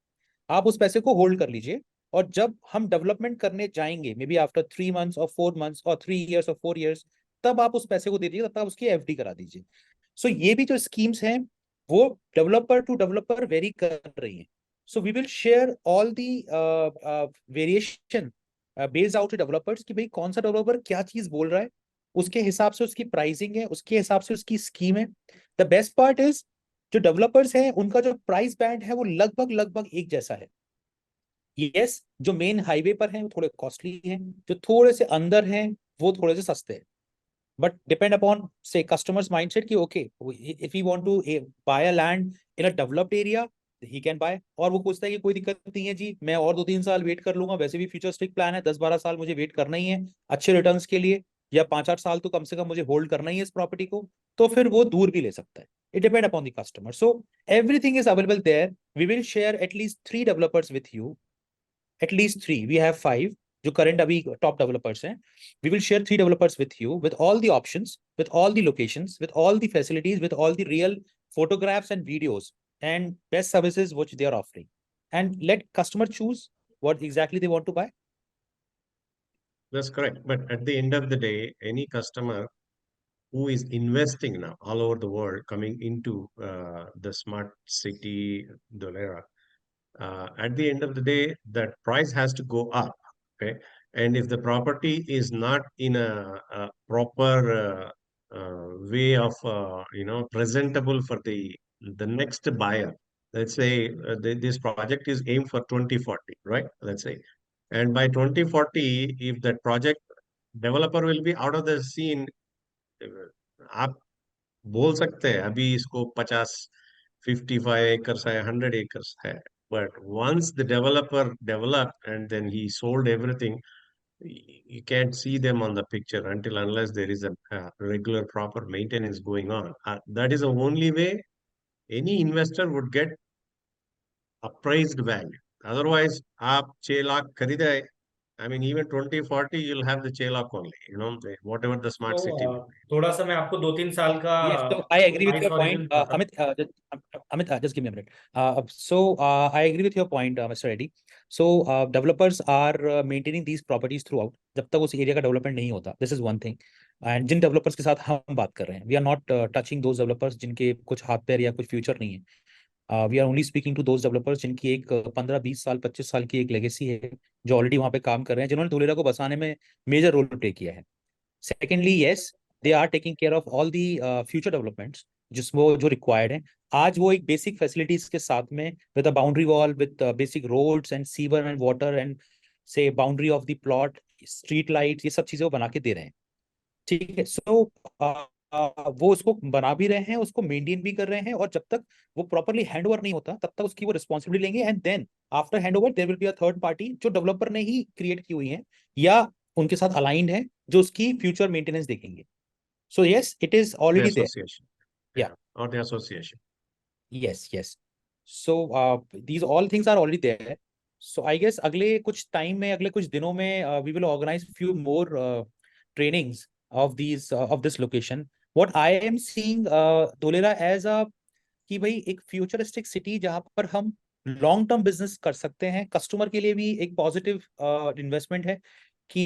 आप उस पैसे को होल्ड कर लीजिए, और जब हम डेवलपमेंट करने जाएंगे मे बी आफ्टर 3 months और 4 months और 3 years और 4 years, तब आप उस पैसे को दे दीजिए, तब आप उसकी एफडी करा दीजिए. सो ये भी जो स्कीम्स हैं वो डेवलपर टू डेवलपर वेरी कर रही हैं. So we will share all the variation based out to developers कि भाई कौन सा डेवलपर क्या चीज बोल रहा है, उसके हिसाब से उसकी प्राइसिंग है, उसके हिसाब से उसकी स्कीम है. द बेस्ट पार्ट इज जो डेवलपर्स हैं उनका जो प्राइस बैंड है वो लगभग एक जैसा है. यस, जो मेन हाईवे पर हैं वो थोड़े कॉस्टली हैं, जो थोड़े से अंदर हैं वो थोड़े से सस्ते हैं. बट डिपेंड अपॉन से कस्टमर्स माइंडसेट कि okay if he want to buy a land in a developed area he can buy, और वो पूछता है कि कोई दिक्कत नहीं है जी, मैं और 2-3 साल वेट कर लूंगा, वैसे भी फ्यूचरिस्टिक प्लान है, 10-12 साल मुझे वेट करना ही है अच्छे रिटर्न्स के लिए, या 5-8 साल तो कम से कम मुझे होल्ड करना ही है इस प्रॉपर्टी को, तो फिर वो दूर भी ले सकता है. It depend upon the customer. So everything is available there. We will share at least 3 developers with you, at least 3. We have 5 जो current अभी top developers हैं. We will share 3 developers with you with all the options, with all the locations, with all the facilities, with all the real photographs and videos and best services which they are offering, and let customer choose what exactly they want to buy. That's correct. But at the end of the day, any customer who is investing now all over the world coming into the smart city Dholera, at the end of the day, that price has to go up. Okay. And if the property is not in a proper way of, presentable for the next buyer, let's say this project is aimed for 2040, right? Let's say. And by 2040, if that project developer will be out of the scene, आप बोल सकते हैं अभी इसको 55 acres है, 100 acres है, but once the developer developed and then he sold everything, you can't see them on the picture until unless there is a regular proper maintenance going on. That is the only way any investor would get appraised value. Otherwise, आप 6 लाख खरीदे, I mean, even 2040, you'll have the 6 lakh only, whatever the smart city will be. थोड़ा सा मैं आपको 2-3 साल का Yes, so I agree with your point, Amit. Just give me a minute. I agree with your point, Mr. Reddy. So developers are maintaining these properties throughout. जब तक उस area का डेवलपमेंट नहीं होता, this is one thing. And जिन developers के साथ हम बात कर रहे हैं, we are not touching those developers जिनके कुछ हाथ पैर या कुछ फ्यूचर नहीं है. We are only speaking to those developers जिनकी एक 15-20 साल 25 साल की एक लेगेसी है, जो ऑलरेडी वहाँ पे काम कर रहे हैं, जिन्होंने धुलेरा को बसाने में मेजर रोल प्ले किया है. Secondly yes, they are taking care of all the future developments जिसमें जो रिक्वायर्ड है. आज वो एक बेसिक फैसिलिटीज के साथ में with a boundary wall, with basic roads and sewer and water and say boundary of the plot, street lights, ये सब चीजें वो बना के दे रहे हैं. ठीक है. सो वो उसको बना भी रहे हैं, उसको मेंटेन भी कर रहे हैं, और जब तक वो प्रॉपरली हैंड ओवर नहीं होता तब तक उसकी वो रिस्पॉन्सिबिलिटी लेंगे. And then after hand over there will be a third party जो डेवलपर ने ही क्रिएट की हुई है या उनके साथ अलाइंड है, जो उसकी फ्यूचर मेंटेनेंस देखेंगे. So yes, it is already there. Association. Yeah. Or the association. Yes. So these all things are already there. So I guess अगले कुछ टाइम में, अगले कुछ दिनों में we will organize few more trainings of these of this location. What I am seeing Dholera as a कि भाई एक फ्यूचरिस्टिक सिटी जहां पर हम लॉन्ग टर्म बिजनेस कर सकते हैं. कस्टमर के लिए भी एक पॉजिटिव इन्वेस्टमेंट है कि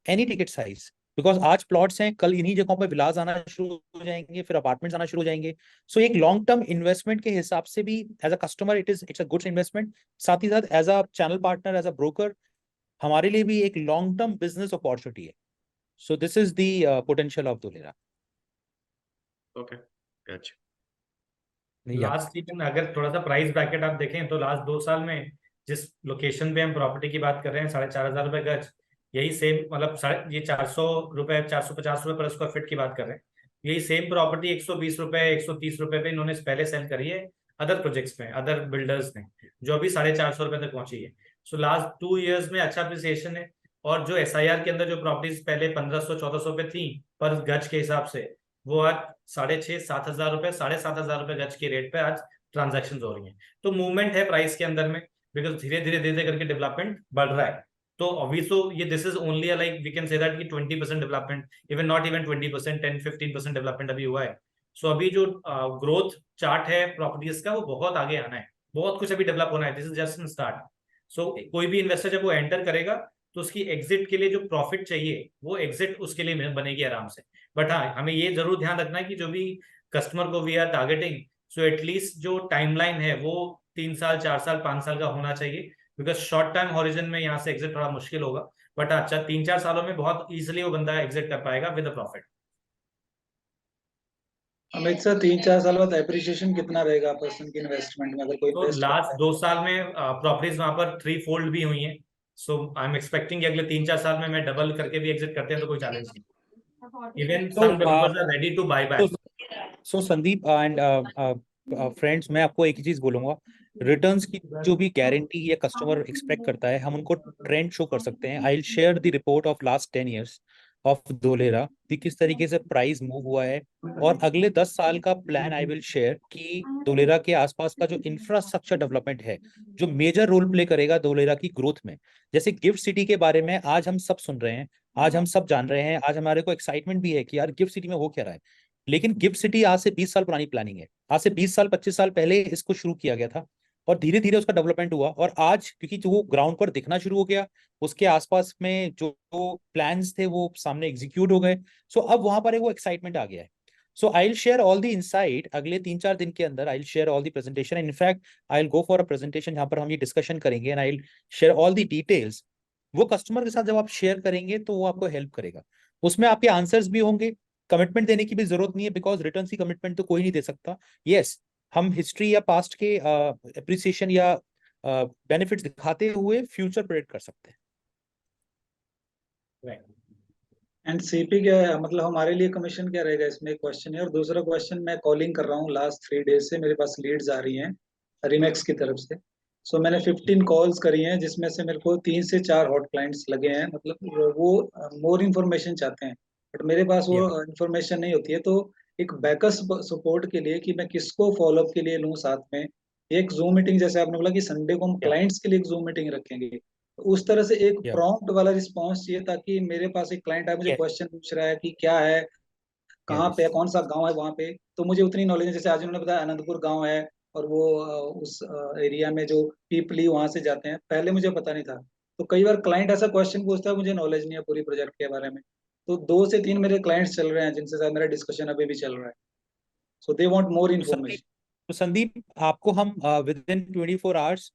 एनी टिकट साइज, बिकॉज आज प्लॉट्स हैं, कल इन्हीं जगहों पर विलास आना शुरू हो जाएंगे, फिर अपार्टमेंट्स आना शुरू हो जाएंगे. सो एक लॉन्ग टर्म इन्वेस्टमेंट के हिसाब से भी as a customer it's a good investment. साथ ही साथ as a channel partner, as a broker, हमारे लिए भी एक लॉन्ग टर्म बिजनेस अपॉर्चुनिटी है. So this is the potential of Dholera. Okay. Gotcha. Last season अगर थोड़ा सा प्राइस ब्रैकेट आप देखें तो लास्ट 2 साल में जिस लोकेशन पे हम प्रॉपर्टी की बात कर रहे हैं, 4,500 रुपए गज, यही सेम मतलब ये 400 रुपए 450 रुपए पर स्क्वायर फीट की बात कर रहे हैं. यही सेम प्रॉपर्टी 120 रुपए 130 रुपए पे इन्होंने पहले सेल करी है अदर प्रोजेक्ट्स में, अदर बिल्डर्स ने, जो अभी 450 रुपए तक पहुंची है. सो लास्ट 2 years में अच्छा अप्रिसिएशन है. और जो SIR के अंदर जो प्रॉपर्टीज पहले 1500-1400 पे थी पर गज के हिसाब से, वो आज 6,500-7,000 रुपए, 7,500 रुपए गज के रेट पे आज ट्रांजेक्शन हो रही हैं। तो मूवमेंट है प्राइस के अंदर में, बिकॉज धीरे धीरे करके डेवलपमेंट बढ़ रहा है। तो ऑब्वियसली ये this is only like we can say that कि 20% development, even not even 20%, 10-15% development अभी हुआ है। सो अभी जो ग्रोथ चार्ट है प्रॉपर्टीज का, वो बहुत आगे आना है, बहुत कुछ अभी डेवलप होना है। This is just in start. So कोई भी इन्वेस्टर जब वो एंटर करेगा तो उसकी एग्जिट के लिए जो प्रॉफिट चाहिए वो एग्जिट उसके लिए बनेगी आराम से। बट हाँ, हमें ये जरूर ध्यान रखना है कि जो भी कस्टमर को we are targeting, so at least जो टाइमलाइन है वो 3 साल, 4 साल, 5 साल का होना चाहिए, बिकॉज शॉर्ट टाइम हॉरिजन में यहाँ से एग्जिट थोड़ा मुश्किल होगा। बट अच्छा 3-4 सालों में बहुत इजीली वो बंदा एग्जिट कर पाएगा विद प्रॉफिट। अमित सर, 3-4 साल बाद एप्रिसिएशन कितना रहेगा पर्सन की इन्वेस्टमेंट में, अगर कोई तो इन्वेस्ट लास्ट 2 साल में प्रॉपर्टीज वहां पर 3 फोल्ड भी हुई हैं। सो आई एम एक्सपेक्टिंग अगले 3-4 साल में मैं डबल करके भी एग्जिट करते हैं तो कोई चैलेंज नहीं। Even some developers are ready to buy back. So Sandeep and friends, मैं आपको एक ही चीज बोलूंगा, रिटर्न्स की जो भी गारंटी या कस्टमर एक्सपेक्ट करता है, हम उनको ट्रेंड शो कर सकते हैं। आई will share the report of last 10 years of Dholera कि किस तरीके से प्राइस मूव हुआ है, और अगले 10 साल का प्लान आई विल शेयर कि धोलेरा के आसपास का जो इंफ्रास्ट्रक्चर डेवलपमेंट है जो मेजर रोल प्ले करेगा धोलेरा की ग्रोथ में। जैसे गिफ्ट सिटी के बारे में आज हम सब सुन रहे हैं, आज हम सब जान रहे हैं, आज हमारे को एक्साइटमेंट भी है कि यार गिफ्ट सिटी में हो क्या रहा है। लेकिन गिफ्ट सिटी आज से 20 साल पुरानी प्लानिंग है, आज से 20 साल 25 साल पहले इसको शुरू किया गया था, और धीरे धीरे उसका डेवलपमेंट हुआ। और आज क्योंकि जो वो ग्राउंड पर दिखना शुरू हो गया, उसके आसपास में जो प्लान्स थे वो सामने एग्जीक्यूट हो गए, सो अब वहां पर एक वो एक्साइटमेंट आ गया है। So I will share all the insight अगले 3-4 दिन के अंदर। I will share all the presentation, in fact I will go for a presentation जहां पर हम ये डिस्कशन करेंगे, and I will share all the details. वो कस्टमर के साथ जब आप शेयर करेंगे तो वो आपको हेल्प करेगा, उसमें आपके आंसर्स भी होंगे। कमिटमेंट देने की भी जरूरत नहीं है, बिकॉज रिटर्न की कमिटमेंट तो कोई नहीं दे सकता। यस, हम हिस्ट्री या पास्ट के अप्रिसिएशन या बेनिफिट्स दिखाते हुए फ्यूचर प्रेडिक्ट कर सकते हैं। एंड सीपी क्या है, मतलब हमारे लिए कमीशन क्या रहेगा, इसमें एक क्वेश्चन है। और दूसरा क्वेश्चन, मैं कॉलिंग कर रहा हूँ लास्ट 3 डेज से, मेरे पास लीड्स आ रही हैं रिमैक्स की तरफ से। सो मैंने 15 कॉल्स करी हैं, जिसमें से मेरे को 3 से 4 हॉट क्लाइंट्स लगे हैं। मतलब वो मोर इन्फॉर्मेशन चाहते हैं, बट मेरे पास वो इन्फॉर्मेशन नहीं होती है। तो एक बैकअप सपोर्ट के लिए कि मैं किसको फॉलोअप के लिए लूँ साथ में, एक जूम मीटिंग, जैसे आपने बोला कि संडे को हम क्लाइंट्स के लिए एक जूम मीटिंग रखेंगे, तो उस तरह से एक प्रॉम्प्ट वाला रिस्पॉन्स चाहिए, ताकि मेरे पास एक क्लाइंट है, मुझे क्वेश्चन पूछ रहा है कि क्या है, कहाँ पे, कौन सा गांव है वहाँ पे, तो मुझे उतनी नॉलेज है। जैसे आज उन्होंने बताया अनंतपुर गांव है, और वो उस एरिया में जो पीपली वहां से जाते हैं, पहले मुझे पता नहीं था। तो कई बार क्लाइंट ऐसा क्वेश्चन पूछता है, मुझे नॉलेज नहीं है पूरी प्रोजेक्ट के बारे में। तो 2 से 3 मेरे क्लाइंट्स चल रहे हैं जिनसे साथ मेरा डिस्कशन अभी भी चल रहा है। So they want more information. तो संदीप, आपको हम within 24 hours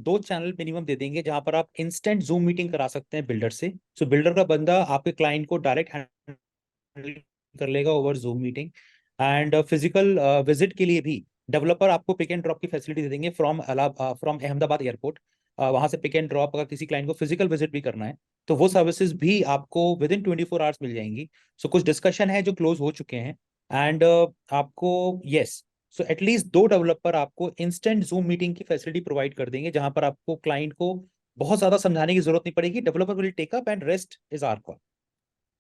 2 channel minimum दे देंगे जहां पर आप इंस्टेंट जूम मीटिंग करा सकते हैं बिल्डर से। सो बिल्डर का बंदा आपके क्लाइंट को डायरेक्ट हैंडल कर लेगा over zoom meeting. And physical visit के लिए भी डेवलपर आपको पिक एंड ड्रॉप की फैसिलिटी दे देंगे फ्रॉम अहमदाबाद एयरपोर्ट। वहां से पिक एंड ड्रॉप, अगर किसी क्लाइंट को फिजिकल विजिट भी करना है तो वो सर्विसेज भी आपको विद इन 24 आवर्स मिल जाएंगी। सो कुछ डिस्कशन है जो क्लोज हो चुके हैं, एंड आपको यस, सो एटलीस्ट 2 डेवलपर आपको इंस्टेंट जूम मीटिंग की फैसिलिटी प्रोवाइड कर देंगे, जहां पर आपको क्लाइंट को बहुत ज्यादा समझाने की जरूरत नहीं पड़ेगी। Developer will take up and rest is our call.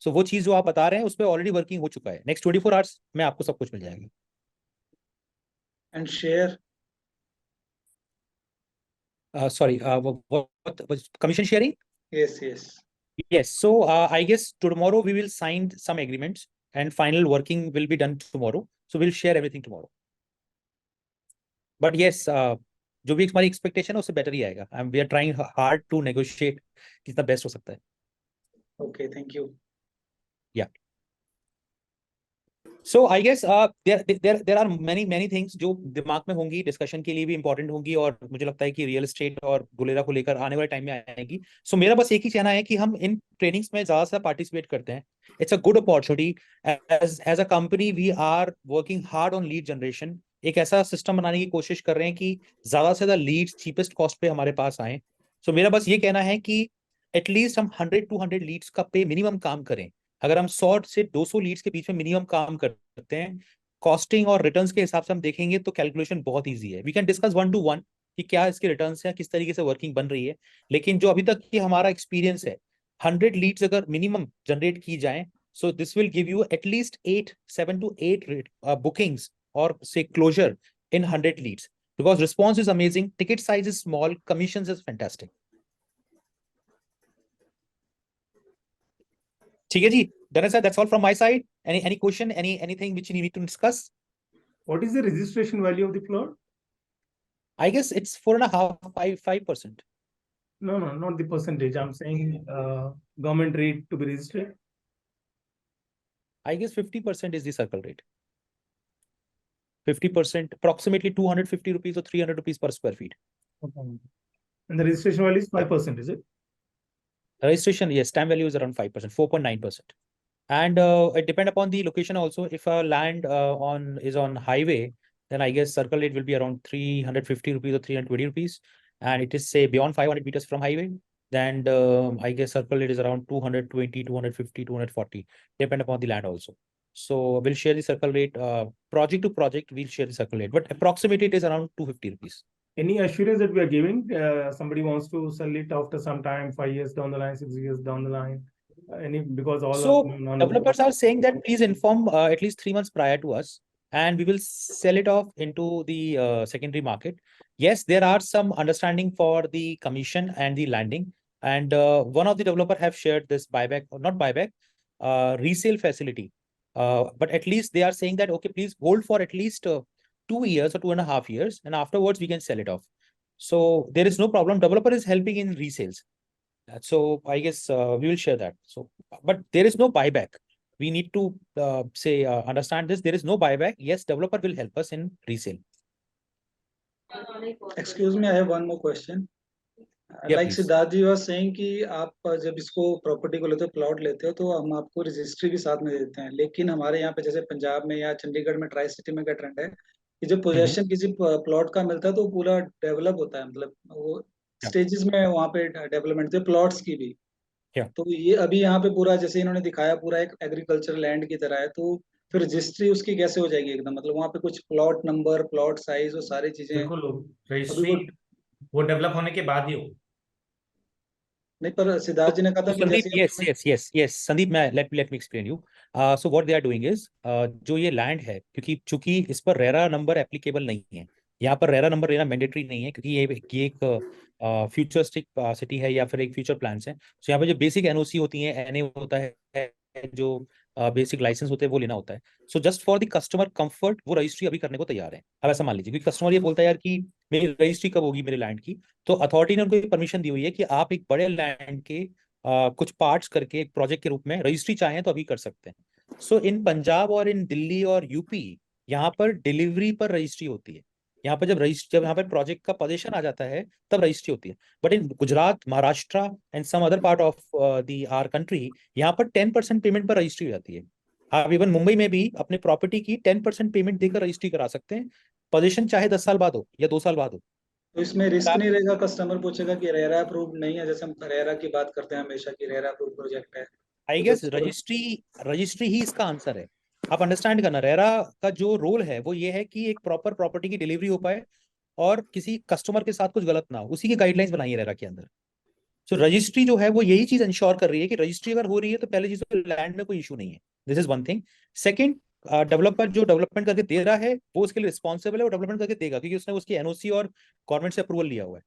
So वो चीज जो आप बता रहे हैं उस पर ऑलरेडी वर्किंग हो चुका है। नेक्स्ट 24 आवर्स में आपको सब कुछ मिल जाएगा। And share, sorry, commission sharing? yes. So I guess tomorrow we will sign some agreements and final working will be done tomorrow. So we'll share everything tomorrow. But yes, जो भी हमारी expectation है उससे बेटर ही आएगा। We are trying hard to negotiate कितना best हो सकता है। Okay, thank you. Yeah. So I guess there are many things जो दिमाग में होंगी, डिस्कशन के लिए भी इंपॉर्टेंट होंगी, और मुझे लगता है कि रियल एस्टेट और धोलेरा को लेकर आने वाले टाइम में आएगी। सो मेरा बस एक ही कहना है कि हम इन ट्रेनिंग्स में ज्यादा से पार्टिसिपेट करते हैं। It's a good opportunity. As a company we are working hard on lead generation. एक ऐसा सिस्टम बनाने की कोशिश कर रहे हैं कि ज्यादा से ज्यादा लीड्स चीपेस्ट कॉस्ट पे हमारे पास आए। सो मेरा बस ये कहना है कि एटलीस्ट हम 100-200 लीड्स का पे मिनिमम काम करें। अगर हम 100 से 200 लीड्स के बीच में मिनिमम काम करते हैं, कॉस्टिंग और रिटर्न्स के हिसाब से हम देखेंगे तो कैलकुलेशन बहुत इजी है। वी कैन डिस्कस 1 to 1 कि क्या इसके रिटर्न्स हैं, किस तरीके से वर्किंग बन रही है। लेकिन जो अभी तक की हमारा एक्सपीरियंस है, 100 लीड्स अगर मिनिमम जनरेट की जाए, so this will give you at least 7 to 8 bookings or say closure in 100 leads, because response is amazing, ticket size is small, commissions is fantastic. ठीक है जी, Dharan sir, that's all from my side. Any question, anything which you need to discuss? What is the registration value of the plot? I guess it's 4.5, 5%. No, not the percentage. I'm saying government rate to be registered. I guess 50% is the circle rate. 50%, approximately 250 rupees or 300 rupees per square feet. And the registration value is 5%, is it? Registration, yes, stamp value is around 5%, 4.9%. And it depend upon the location also. If a land is on highway, then I guess circle rate will be around 350 rupees or 320 rupees. And it is say beyond 500 meters from highway, then I guess circle rate is around 220, 250, 240, depend upon the land also. So we'll share the circle rate, project to project, we'll share the circle rate, but approximately it is around 250 rupees. Any assurance that we are giving? Somebody wants to sell it after some time, 5 years down the line, 6 years down the line. Because all So of developers are saying that please inform at least 3 months prior to us, and we will sell it off into the secondary market. Yes, there are some understanding for the commission and the landing, and one of the developer have shared this buyback, or not buyback, resale facility. But at least they are saying that, okay, please hold for at least 2 years or 2.5 years, and afterwards we can sell it off. So there is no problem. Developer is helping in resales. So I guess we will share that. So, but there is no buyback. We need to understand this. There is no buyback. Yes, developer will help us in resale. Excuse me, I have one more question. Yeah, Like please. Siddharth ji was saying कि आप जब इसको property को लेते हो, plot लेते हो, तो हम आपको रजिस्ट्री भी साथ में देते हैं। लेकिन हमारे यहाँ पे जैसे पंजाब में या चंडीगढ़ में, ट्राई सिटी में क्या ट्रेंड है कि जब पोजेशन किसी प्लॉट का मिलता है तो पूरा डेवलप होता है, मतलब वो स्टेजेस में वहाँ पे डेवलपमेंट थे प्लॉट्स की भी। तो ये अभी यहाँ पे पूरा जैसे इन्होंने दिखाया पूरा एक एग्रीकल्चर लैंड की तरह है, तो फिर रजिस्ट्री उसकी कैसे हो जाएगी एकदम, मतलब वहाँ पे कुछ प्लॉट नंबर, प्लॉट साइज, वो सारी चीजें बिल्कुल अभी रजिस्ट्री वो डेवलप होने के बाद ही हो। नहीं, पर सिद्धार्थ जी ने कहा था कि Sandeep, जैसे yes. Sandeep, let me explain you. So what they are doing is, जो ये लैंड है, क्योंकि चूंकि इस पर रेरा नंबर एप्लीकेबल नहीं है, यहाँ पर रेरा नंबर लेना मैंडेटरी नहीं है, क्योंकि ये एक फ्यूचरिस्टिक सिटी है या फिर एक फ्यूचर प्लान्स है। तो यहाँ पे जो बेसिक एनओसी होती है, एनए होता है, जो बेसिक लाइसेंस होते हैं वो लेना होता है। So just for the customer comfort वो रजिस्ट्री अभी करने को तैयार है। अब ऐसा मान लीजिए क्योंकि कस्टमर ये बोलता है यार कि मेरी रजिस्ट्री कब होगी मेरे लैंड की, तो अथॉरिटी ने उनको परमिशन दी हुई है कि आप एक बड़े लैंड के कुछ पार्ट्स करके एक प्रोजेक्ट के रूप में रजिस्ट्री चाहें तो अभी कर सकते हैं। सो इन पंजाब और इन दिल्ली और यूपी यहाँ पर डिलीवरी पर रजिस्ट्री होती है। यहाँ पर जब यहाँ पर प्रोजेक्ट का पोजीशन आ जाता है तब रजिस्ट्री होती है। But in Gujarat, Maharashtra and some other part of the our country यहाँ पर 10% पेमेंट पर रजिस्ट्री हो जाती है। आप इवन मुंबई में भी अपने प्रॉपर्टी की 10% पेमेंट देकर रजिस्ट्री करा सकते हैं, पोजीशन चाहे 10 साल बाद हो या 2 साल बाद हो। तो इसमें रिस्क नहीं रहेगा, कस्टमर पूछेगा कि रेरा अप्रूव नहीं है, जैसे हम रेरा की बात करते हैं हमेशा कि रेरा अप्रूव प्रोजेक्ट है। आई गेस रजिस्ट्री ही इसका आंसर है। आप अंडरस्टैंड करना, रेरा का जो रोल है वो ये है कि एक प्रॉपर प्रॉपर्टी की डिलीवरी हो पाए और किसी कस्टमर के साथ कुछ गलत ना हो, उसी की गाइडलाइंस बनाई है रेरा के अंदर। सो रजिस्ट्री जो है वो यही चीज इंश्योर कर रही है कि रजिस्ट्री अगर हो रही है तो पहले चीज लैंड में कोई इशू नहीं है। This is one thing. Second, developer जो डेवलपमेंट करके दे रहा है वो उसके लिए रिस्पॉन्सिबल है, वो डेवलपमेंट करके देगा क्योंकि उसने उसकी एनओसी और गवर्नमेंट से अप्रूवल लिया हुआ है।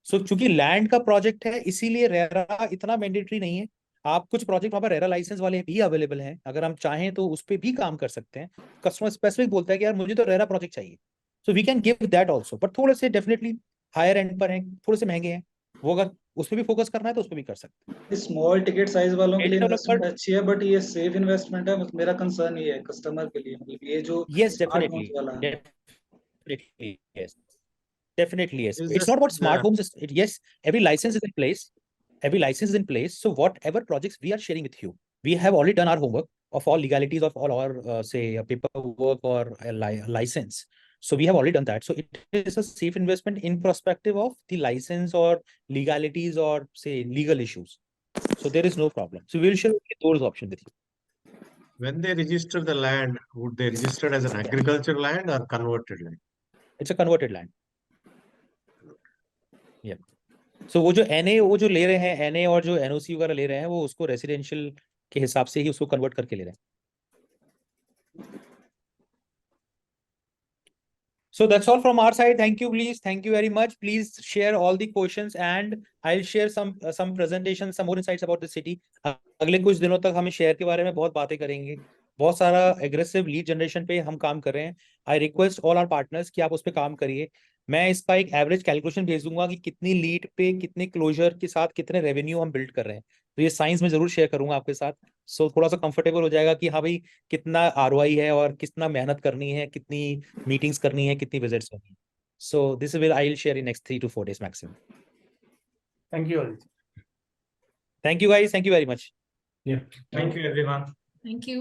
सो चूंकि लैंड का प्रोजेक्ट है इसीलिए रेरा इतना मैंडेटरी नहीं है। आप कुछ प्रोजेक्ट वहां पर रेरा लाइसेंस वाले भी अवेलेबल हैं, अगर हम चाहें तो उस पर भी काम कर सकते हैं। कस्टमर स्पेसिफिक बोलता है कि यार मुझे तो रेरा प्रोजेक्ट चाहिए, so we can give that also, but थोड़े से डेफिनेटली हायर एंड पर हैं, थोड़े से महंगे हैं, वो अगर उस पर भी फोकस करना है तो उस पर भी कर सकते हैं। स्मॉल टिकट साइज वालों के लिए इन्वेस्टमेंट अच्छी है, बट ये सेफ इन्वेस्टमेंट है, मेरा कंसर्न ये है कस्टमर के लिए, मतलब ये जो स्मार्ट होम्स वाला है। Definitely yes. It's not about smart homes. Yes, every license is in place. So whatever projects we are sharing with you, we have already done our homework of all legalities of all our say paperwork or a license. So we have already done that. So it is a safe investment in perspective of the license or legalities or say legal issues. So there is no problem. So we will share those options with you. When they register the land, would they register as an agricultural land or converted land? It's a converted land. Yeah. सो वो जो NA वो जो ले रहे हैं, NA और जो NOC वगैरह ले रहे हैं, वो उसको रेसिडेंशियल के हिसाब से ही उसको कन्वर्ट करके ले रहे हैं. So that's all from our side. Thank you, please. Thank you very much. Please share all the questions and I'll share some presentations, some more insights about the city. अगले कुछ दिनों तक हम शहर के बारे में बहुत बातें करेंगे. बहुत सारा एग्रेसिव लीड जनरेशन पे हम काम कर रहे हैं. I request all our partners कि आप उस पर काम करिए. मैं इसका एक एवरेज कैलकुलेशन भेज दूंगा कि कितनी लीड पे कितने क्लोजर के साथ कितने रेवेन्यू हम बिल्ड कर रहे हैं. तो ये साइंस में जरूर शेयर करूंगा आपके साथ. सो थोड़ा सा कंफर्टेबल हो जाएगा कि हाँ भाई कितना आरओआई है और कितना मेहनत करनी है, कितनी मीटिंग्स करनी है, कितनी विजिट्स करनी है. So this will I will share in next 3 to 4 days maximum. Thank you, Aditya. Thank you guys. Thank you very much. Yeah. Thank you, everyone. Thank you.